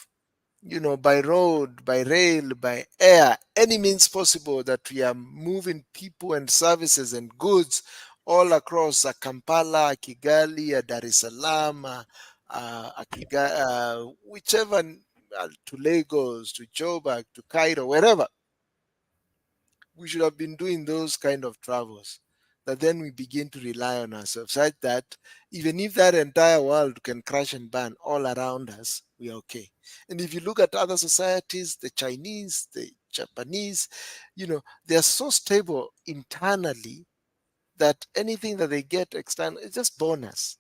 Speaker 2: by road, by rail, by air, any means possible that we are moving people and services and goods all across Kampala, Kigali, Dar es Salaam, whichever, to Lagos, to Joburg, to Cairo, wherever. We should have been doing those kind of travels, that then we begin to rely on ourselves such that even if that entire world can crash and burn all around us, we are okay. And if you look at other societies, the Chinese, the Japanese, they are so stable internally that anything that they get external is just bonus.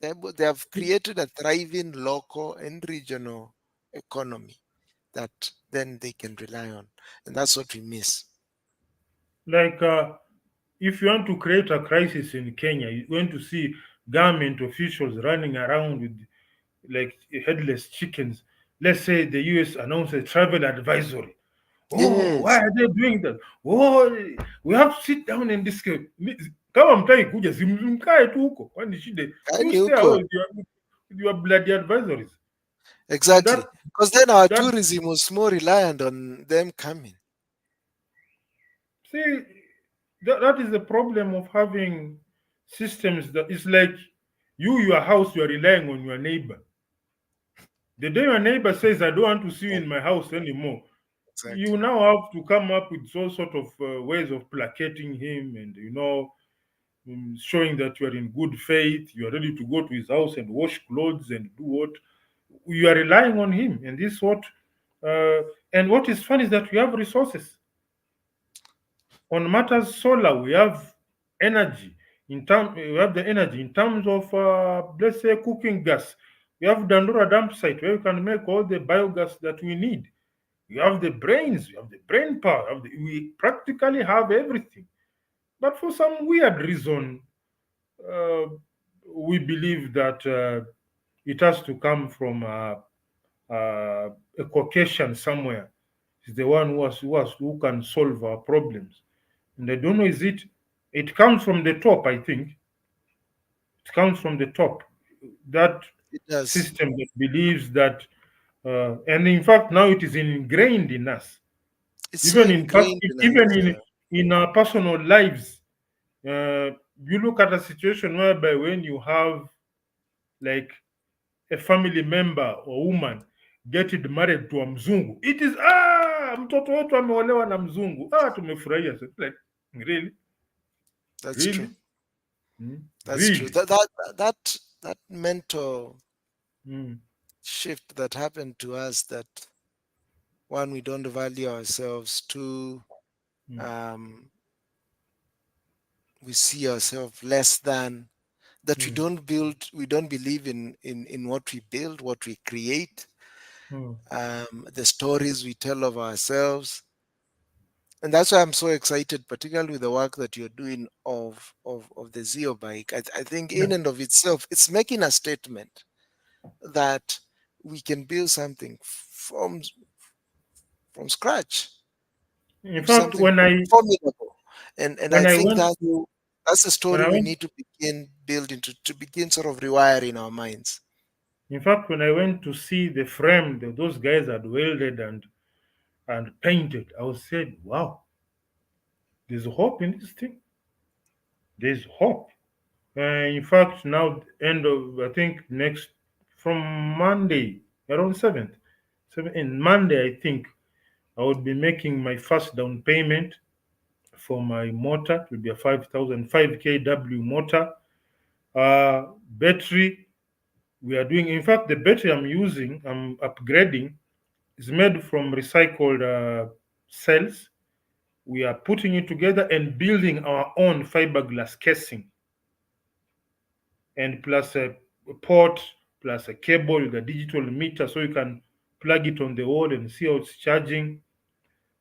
Speaker 2: They have created a thriving local and regional economy that then they can rely on. And that's what we miss.
Speaker 1: Like, if you want to create a crisis in Kenya, you're going to see government officials running around with like headless chickens. Let's say the US announced a travel advisory. Oh, why
Speaker 2: Yes.
Speaker 1: are they doing that? Oh, we have to sit down and discuss. Kama mtaki kuja, mkae tu huko. Kwani shida? You
Speaker 2: Kani
Speaker 1: stay away
Speaker 2: huko.
Speaker 1: with your bloody advisories. So
Speaker 2: Exactly. Because then our
Speaker 1: that
Speaker 2: tourism was more reliant on them coming.
Speaker 1: see that is the problem of having systems that it's like your house, you are relying on your neighbor. The day your neighbor says, I don't want to see you in my house anymore, you
Speaker 2: Exactly.
Speaker 1: now have to come up with all sort of ways of placating him and, showing that you are in good faith, you are ready to go to his house and wash clothes and do what you are relying on him. And this what, uh, and what is fun is that we have resources on matters solar. We have energy we have the energy in terms of let's say cooking gas. We have Dandura dump site where we can make all the biogas that we need. We have the brains, we have the brain power, we practically have everything. But for some weird reason, uh, we believe that it has to come from a Caucasian somewhere. He's the one who can solve our problems. And I don't know, is it? It comes from the top, I think. It comes from the top. That
Speaker 2: It does.
Speaker 1: system that believes that, and in fact, now it is ingrained in us.
Speaker 2: It's so
Speaker 1: Even in
Speaker 2: ingrained in
Speaker 1: even
Speaker 2: us.
Speaker 1: in our personal lives, you look at a situation whereby when you have like a family member or woman getting married to a mzungu, it is mtoto wetu ameolewa na mzungu, tumefurahia. So it's like, really,
Speaker 2: That's true.
Speaker 1: really. Mm,
Speaker 2: That's true.
Speaker 1: really.
Speaker 2: That mental
Speaker 1: Mm,
Speaker 2: shift that happened to us, that one, we don't value ourselves, two,
Speaker 1: mm,
Speaker 2: um, we see ourselves less than, that
Speaker 1: mm,
Speaker 2: we don't believe in what we build, what we create,
Speaker 1: mm.
Speaker 2: the stories we tell of ourselves. And that's why I'm so excited, particularly with the work that you're doing of the Zeo bike. I think
Speaker 1: Yeah.
Speaker 2: in and of itself, it's making a statement that we can build something from scratch,
Speaker 1: In fact,
Speaker 2: something formidable. And
Speaker 1: when
Speaker 2: I
Speaker 1: I
Speaker 2: think
Speaker 1: went to
Speaker 2: that's the
Speaker 1: when
Speaker 2: story
Speaker 1: I
Speaker 2: we
Speaker 1: went
Speaker 2: need to begin building, to begin sort of rewiring our minds.
Speaker 1: in fact when I went to see the frame that those guys had welded and painted, I was said, wow, there's hope in this thing. There's hope. In fact, now end of I think next from Monday around in Monday I think I would be making my first down payment for my motor. It will be a 5,005 kW motor. Battery we are doing. In fact, the battery I'm upgrading is made from recycled cells. We are putting it together and building our own fiberglass casing, and plus a port, plus a cable with a digital meter, so you can plug it on the wall and see how it's charging.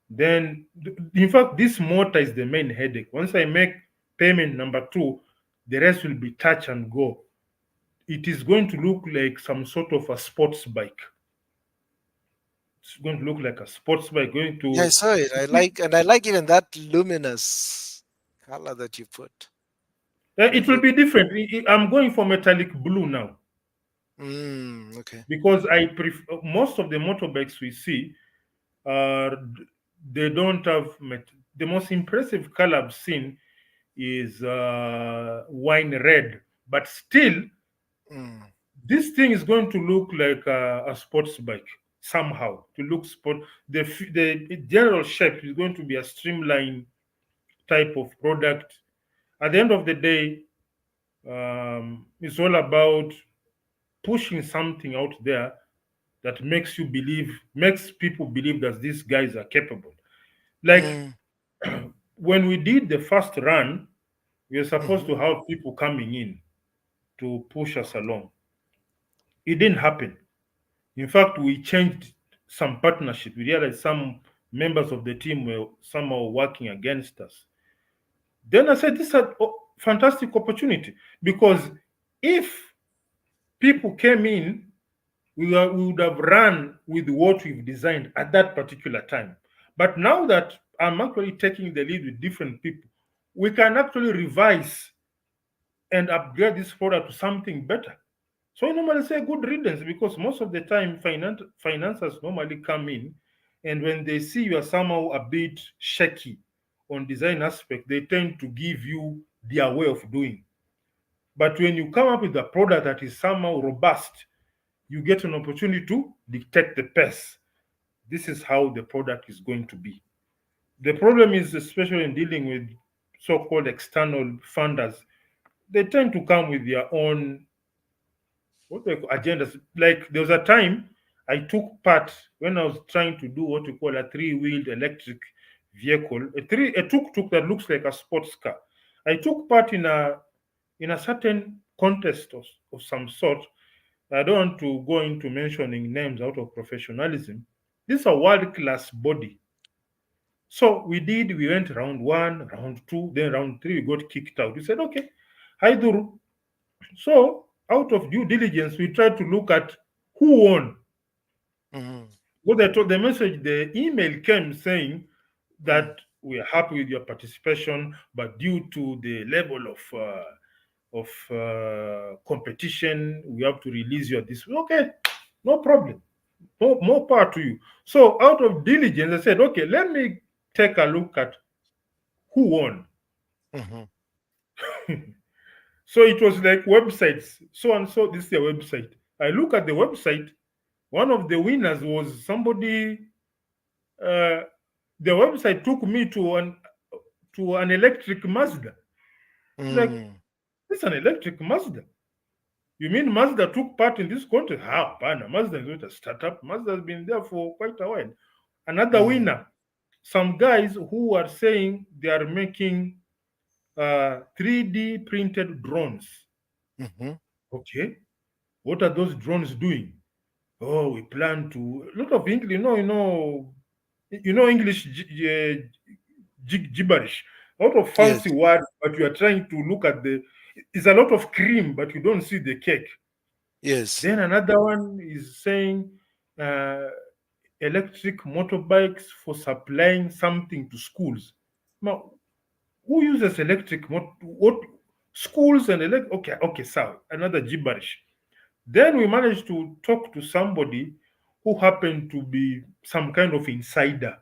Speaker 1: Then, in fact, this motor is the main headache. Once I make payment number two, the rest will be touch and go. It is going to look like some sort of a sports bike. It's going to look like a sports bike going
Speaker 2: Yeah, I
Speaker 1: to.
Speaker 2: saw it. I like even that luminous color that you put.
Speaker 1: It
Speaker 2: It
Speaker 1: will
Speaker 2: look.
Speaker 1: be different. I'm going for metallic blue now
Speaker 2: Okay.
Speaker 1: because I prefer most of the motorbikes we see. Uh, they don't have the most impressive color I've seen is wine red, but still,
Speaker 2: Mm.
Speaker 1: this thing is going to look like a sports bike somehow. To look sport, the general shape is going to be a streamlined type of product. At the end of the day, it's all about pushing something out there that makes people believe that these guys are capable. Like
Speaker 2: Mm,
Speaker 1: when we did the first run, we were supposed
Speaker 2: mhm,
Speaker 1: to have people coming in to push us along. It didn't happen. In fact, we changed some partnership. We realized some members of the team were somehow working against us. Then I said, this is a fantastic opportunity because if people came in, we would have run with what we've designed at that particular time. But now that I'm actually taking the lead with different people, we can actually revise and upgrade this product to something better. So I normally say good riddance because most of the time financiers normally come in and when they see you are somehow a bit shaky on design aspect, they tend to give you their way of doing. But when you come up with a product that is somehow robust, you get an opportunity to dictate the pace. This is how the product is going to be. The problem is, especially in dealing with so called external funders, they tend to come with their own what they call agendas. Like there was a time I took part when I was trying to do what we call a three-wheeled electric vehicle, a tuk-tuk that looks like a sports car. I took part in a certain contest of some sort. I don't want to go into mentioning names out of professionalism. This is a world-class body. So we went round one, round two, then round three, we got kicked out. We said, okay, Haiduru. So out of due diligence, we tried to look at who won.
Speaker 2: mhm,
Speaker 1: What they told the email came saying
Speaker 2: mm,
Speaker 1: that we are happy with your participation, but due to the level of competition, we have to release you at this. Okay, no problem. More power to you. So out of diligence, I said, okay, let me take a look at who won.
Speaker 2: mhm.
Speaker 1: So it was like websites, so and so, this is their website. I look at the website, one of the winners was somebody, uh, the website took me to an electric Mazda. It's like,
Speaker 2: Mm,
Speaker 1: it's an electric Mazda. You mean Mazda took part in this contest? How? Bana, Mazda is not a startup. Mazda has been there for quite a while. Another
Speaker 2: mm,
Speaker 1: winner, some guys who are saying they are making 3D printed drones.
Speaker 2: mhm.
Speaker 1: Okay, what are those drones doing? Oh, we plan to a lot of English. English gibberish. A lot of
Speaker 2: Yes,
Speaker 1: fancy words, but you are trying to look at the. It's a lot of cream, but you don't see the cake.
Speaker 2: yes.
Speaker 1: Then another one is saying uh, electric motorbikes for supplying something to schools. Now, who uses electric what schools and okay, okay, so another gibberish. Then we managed to talk to somebody who happened to be some kind of insider.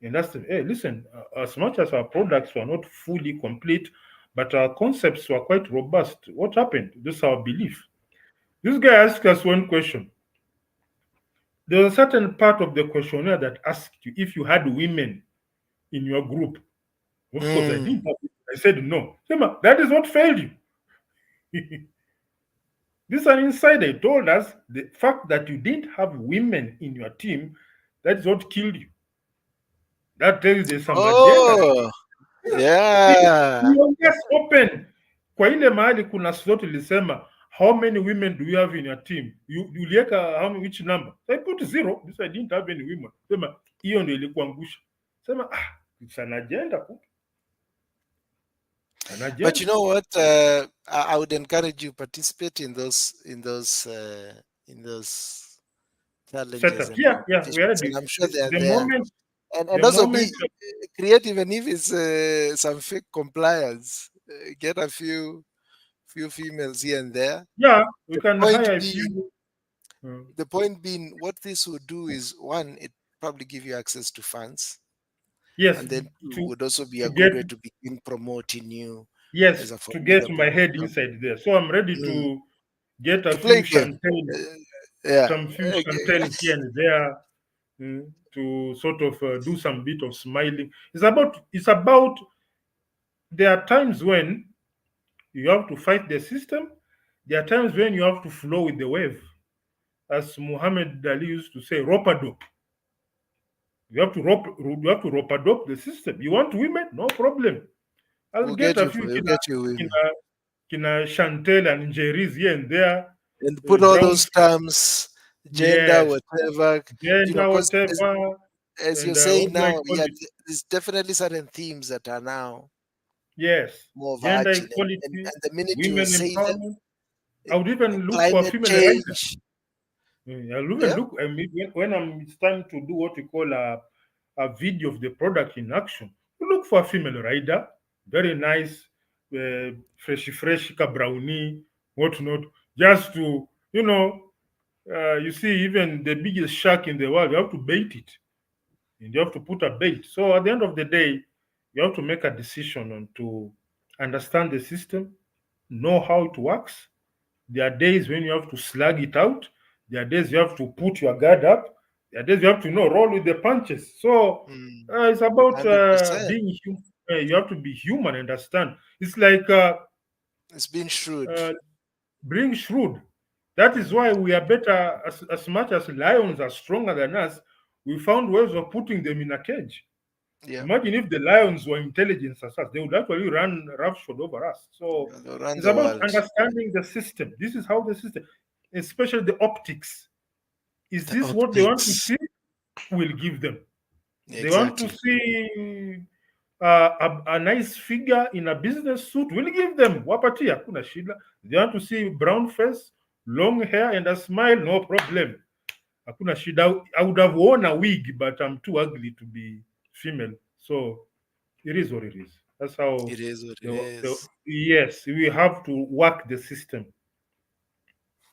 Speaker 1: And that's the, hey, listen, as much as our products were not fully complete, but our concepts were quite robust. What happened? This is our belief. This guy asked us one question. There was a certain part of the questionnaire that asked you if you had women in your group. Of course, I
Speaker 2: Mm.
Speaker 1: didn't have it. I said no. Sema, that is what failed you. This is an insider. He told us the fact that you didn't have women in your team, that is what killed you. That tells you there's some agenda.
Speaker 2: Oh,
Speaker 1: Yeah.
Speaker 2: yeah.
Speaker 1: We were just open. Kwa ile mahali kuna slot ilisema, how many women do you have in your team? You ulieka which number? So I put zero. This I didn't have any women. Sema, hiyo ndio ilikuangusha. Sema, it's an agenda. An
Speaker 2: But you
Speaker 1: agenda.
Speaker 2: know what? I would encourage you participate in those challenges
Speaker 1: Setup.
Speaker 2: and
Speaker 1: Yeah, we are
Speaker 2: competitions, and
Speaker 1: ready.
Speaker 2: I'm sure they are
Speaker 1: The
Speaker 2: there.
Speaker 1: moment,
Speaker 2: And
Speaker 1: the
Speaker 2: also
Speaker 1: moment,
Speaker 2: be create, even if it's some fake compliance. Get a few females here and there.
Speaker 1: yeah, we
Speaker 2: The
Speaker 1: can
Speaker 2: point
Speaker 1: hire a
Speaker 2: being,
Speaker 1: few.
Speaker 2: the point being, what this would do is, one, it probably give you access to funds,
Speaker 1: Yes,
Speaker 2: and then two,
Speaker 1: to
Speaker 2: would also be
Speaker 1: to
Speaker 2: a good
Speaker 1: get
Speaker 2: way to begin promoting you
Speaker 1: yes
Speaker 2: as a
Speaker 1: to get my
Speaker 2: formidable
Speaker 1: head
Speaker 2: company.
Speaker 1: inside there. So I'm ready
Speaker 2: Mm.
Speaker 1: to get a
Speaker 2: To play
Speaker 1: few
Speaker 2: game.
Speaker 1: champagne,
Speaker 2: Uh, yeah.
Speaker 1: some few
Speaker 2: Okay.
Speaker 1: champagne here and there, to sort of do some bit of smiling. It's about. There are times when you have to fight the system. There are times when you have to flow with the wave. as Muhammad Ali used to say, rope a dope. You have to rope the system. You want women? No problem. I'll get a few
Speaker 2: We'll
Speaker 1: kina,
Speaker 2: get you women.
Speaker 1: kina, kina Chantel and Jerry's here and there.
Speaker 2: And put all
Speaker 1: Brown,
Speaker 2: those terms, gender,
Speaker 1: yes,
Speaker 2: whatever,
Speaker 1: gender,
Speaker 2: because
Speaker 1: whatever.
Speaker 2: as you're
Speaker 1: And
Speaker 2: saying
Speaker 1: what do I
Speaker 2: now,
Speaker 1: call
Speaker 2: yeah,
Speaker 1: it?
Speaker 2: there's definitely certain themes that are now
Speaker 1: Yes,
Speaker 2: more
Speaker 1: gender
Speaker 2: virgin. And
Speaker 1: equality,
Speaker 2: the minute you
Speaker 1: women
Speaker 2: say them,
Speaker 1: empowerment. I would even look for a
Speaker 2: climate
Speaker 1: female rider.
Speaker 2: change,
Speaker 1: I'll even
Speaker 2: yeah,
Speaker 1: look. I mean, when I'm starting to do what we call a video of the product in action, you look for a female rider, very nice, fresh brownie, whatnot, just to, you see, even the biggest shark in the world, you have to bait it, and you have to put a bait. So at the end of the day, you have to make a decision on to understand the system, know how it works. There are days when you have to slug it out. There are days you have to put your guard up. There are days you have to roll with the punches. So
Speaker 2: mm,
Speaker 1: it's about
Speaker 2: 100%.
Speaker 1: being human. You have to be human and understand. It's like
Speaker 2: It's been shrewd.
Speaker 1: uh, being shrewd. That is
Speaker 2: Mm,
Speaker 1: why we are better. As much as lions are stronger than us, we found ways of putting them in a cage.
Speaker 2: yeah,
Speaker 1: Imagine if the lions were intelligent as us, they would actually run roughshod over us. So
Speaker 2: they'll run
Speaker 1: it's
Speaker 2: the
Speaker 1: about
Speaker 2: world.
Speaker 1: understanding the system. This is how the system, especially the optics. Is
Speaker 2: The
Speaker 1: this what they want to
Speaker 2: optics,
Speaker 1: see? We'll give them. They want to
Speaker 2: exactly.
Speaker 1: see a nice figure in a business suit. We'll give them. Wapatia, kuna shida. They want to see brown face, long hair, and a smile. No problem. Hakuna shida. I would have worn a wig, but I'm too ugly to be female. So it is what it is. That's how
Speaker 2: It is what it
Speaker 1: the
Speaker 2: is.
Speaker 1: yes, we have to work the system.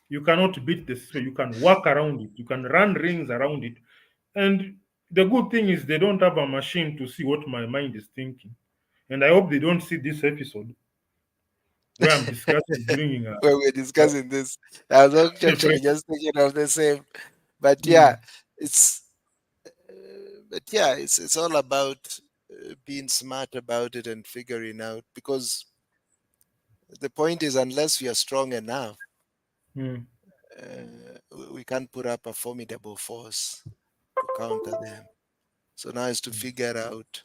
Speaker 1: You cannot beat the system. You can work around it. You can run rings around it. And the good thing is they don't have a machine to see what my mind is thinking. And I hope they don't see this episode where I'm discussing bringing
Speaker 2: When we're discussing this, I was actually just thinking of the same. But yeah,
Speaker 1: Mm,
Speaker 2: it's it's all about being smart about it and figuring out, because the point is, unless we are strong enough,
Speaker 1: mm,
Speaker 2: we can't put up a formidable force to counter them. So now is to figure out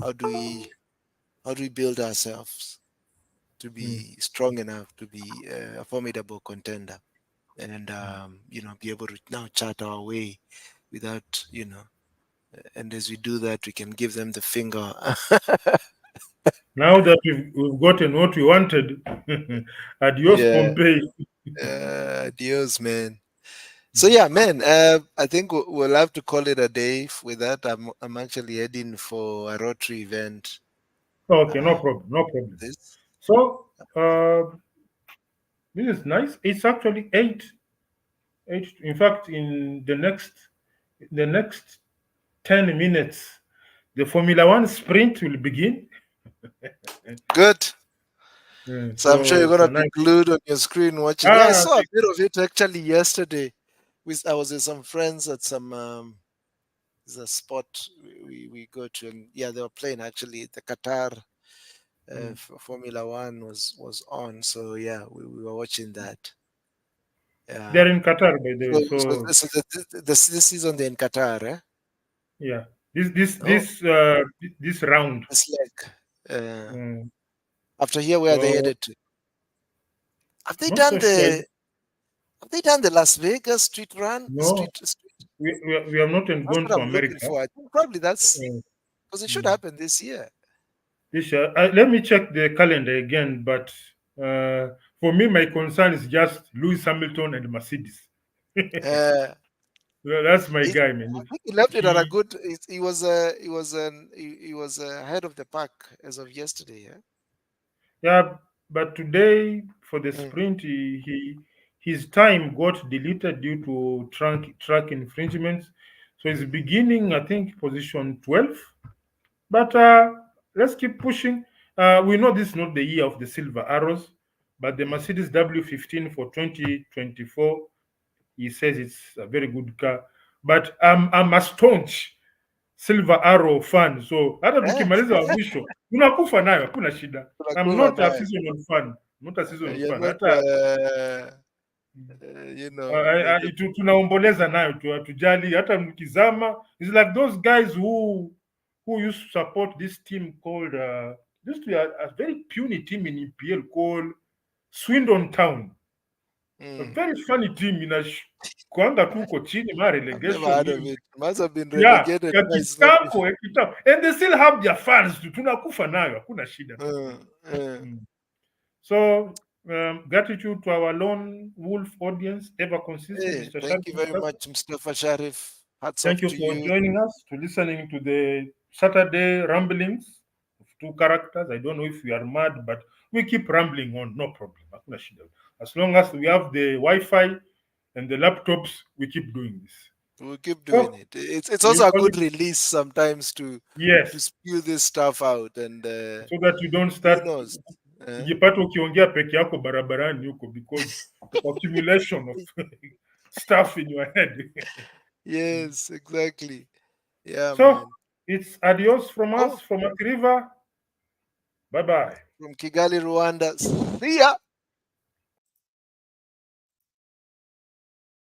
Speaker 2: how do we build ourselves to
Speaker 1: mm.
Speaker 2: be strong enough to be a formidable contender, and be able to now chart our way without, and as we do that, we can give them the finger.
Speaker 1: Now that we've gotten what we wanted, adios
Speaker 2: Yeah,
Speaker 1: Pompeii.
Speaker 2: adios, man. So yeah, man. I think we'll have to call it a day. With that, I'm actually heading for a Rotary event.
Speaker 1: Okay, no
Speaker 2: Uh,
Speaker 1: problem, no problem.
Speaker 2: this
Speaker 1: So this is nice. It's actually eight. In fact, in the next 10 minutes, the Formula One sprint will begin.
Speaker 2: good. So I'm sure
Speaker 1: So
Speaker 2: you're
Speaker 1: it's
Speaker 2: gonna
Speaker 1: a
Speaker 2: be
Speaker 1: nice.
Speaker 2: glued on your screen watching. Yeah, I
Speaker 1: Ah,
Speaker 2: saw a bit of it actually yesterday. I was with some friends at some there's a spot we go to, and yeah, they were playing actually. The Qatar
Speaker 1: mm.
Speaker 2: Formula One was on, so yeah, we were watching that.
Speaker 1: They're
Speaker 2: Yeah.
Speaker 1: in Qatar, by the
Speaker 2: So,
Speaker 1: way.
Speaker 2: so,
Speaker 1: So
Speaker 2: so this season they're in Qatar, eh?
Speaker 1: yeah, this this
Speaker 2: Oh,
Speaker 1: this uh this round.
Speaker 2: this leg.
Speaker 1: Mm.
Speaker 2: After here, where are they
Speaker 1: So
Speaker 2: headed to? Have they
Speaker 1: not
Speaker 2: done
Speaker 1: so sure.
Speaker 2: the Las Vegas street run?
Speaker 1: No, we have not even
Speaker 2: That's
Speaker 1: gone
Speaker 2: what
Speaker 1: to
Speaker 2: I'm looking
Speaker 1: America.
Speaker 2: for. I think probably that's
Speaker 1: Uh,
Speaker 2: because it should
Speaker 1: mm.
Speaker 2: happen this year.
Speaker 1: This year, let me check the calendar again. But for me, my concern is just Lewis Hamilton and Mercedes.
Speaker 2: Uh,
Speaker 1: Well, that's my
Speaker 2: I
Speaker 1: guy, man.
Speaker 2: think he left it on a
Speaker 1: He,
Speaker 2: good. He was ahead of the pack as of yesterday. Yeah.
Speaker 1: yeah, but today for the
Speaker 2: Mm.
Speaker 1: sprint, his time got deleted due to track infringements. So he's beginning, I think, position 12. But let's keep pushing. We know this is not the year of the silver arrows, but the
Speaker 2: Mm.
Speaker 1: Mercedes W15 for 2024, he says it's a very good car. But I'm a staunch silver arrow fan, so hata
Speaker 2: Eh,
Speaker 1: tukimaliza wa mwisho tunakufa nayo, hakuna shida. I'm
Speaker 2: tunakuwa
Speaker 1: not a
Speaker 2: naye.
Speaker 1: seasonal fan, not a seasonal
Speaker 2: You're
Speaker 1: fan.
Speaker 2: not.
Speaker 1: Hata
Speaker 2: You know,
Speaker 1: tunaomboleza nayo tu, hatujali hata mkizama. It's like those guys who used to support this team called this to a very puny team in EPL called Swindon Town. A very funny team kwanga tu uko chini ma
Speaker 2: I've never
Speaker 1: relegation
Speaker 2: heard of
Speaker 1: hivi.
Speaker 2: it. Must have been
Speaker 1: Yeah,
Speaker 2: relegated.
Speaker 1: ya
Speaker 2: It's not
Speaker 1: kitambo, ya kitambo. And they still have their fans tu, tunakufa nayo, hakuna shida. Mm. So gratitude to our lone wolf audience, ever consistent.
Speaker 2: Hey,
Speaker 1: Mr.
Speaker 2: thank you
Speaker 1: Sharif,
Speaker 2: very much, Mustafa Sharif. Hats
Speaker 1: thank
Speaker 2: off
Speaker 1: you
Speaker 2: to
Speaker 1: for
Speaker 2: you.
Speaker 1: joining us, to listening to the Saturday ramblings of two characters. I don't know if we are mad, but we keep rambling on, no problem. Hakuna shida. As long as we have the Wi-Fi and the laptops, we keep doing this.
Speaker 2: We'll keep
Speaker 1: So,
Speaker 2: doing it. It's
Speaker 1: we
Speaker 2: also a
Speaker 1: call
Speaker 2: good
Speaker 1: it-
Speaker 2: release sometimes to
Speaker 1: yes,
Speaker 2: spew this stuff out, and
Speaker 1: so that you don't
Speaker 2: who
Speaker 1: start
Speaker 2: knows?
Speaker 1: ujipata ukiongea peke yako barabarani huko because accumulation of stuff in your head.
Speaker 2: Yes, exactly. Yeah,
Speaker 1: So
Speaker 2: man.
Speaker 1: it's adios from
Speaker 2: Oh,
Speaker 1: us from Athi River. Bye bye.
Speaker 2: from Kigali, Rwanda. See ya.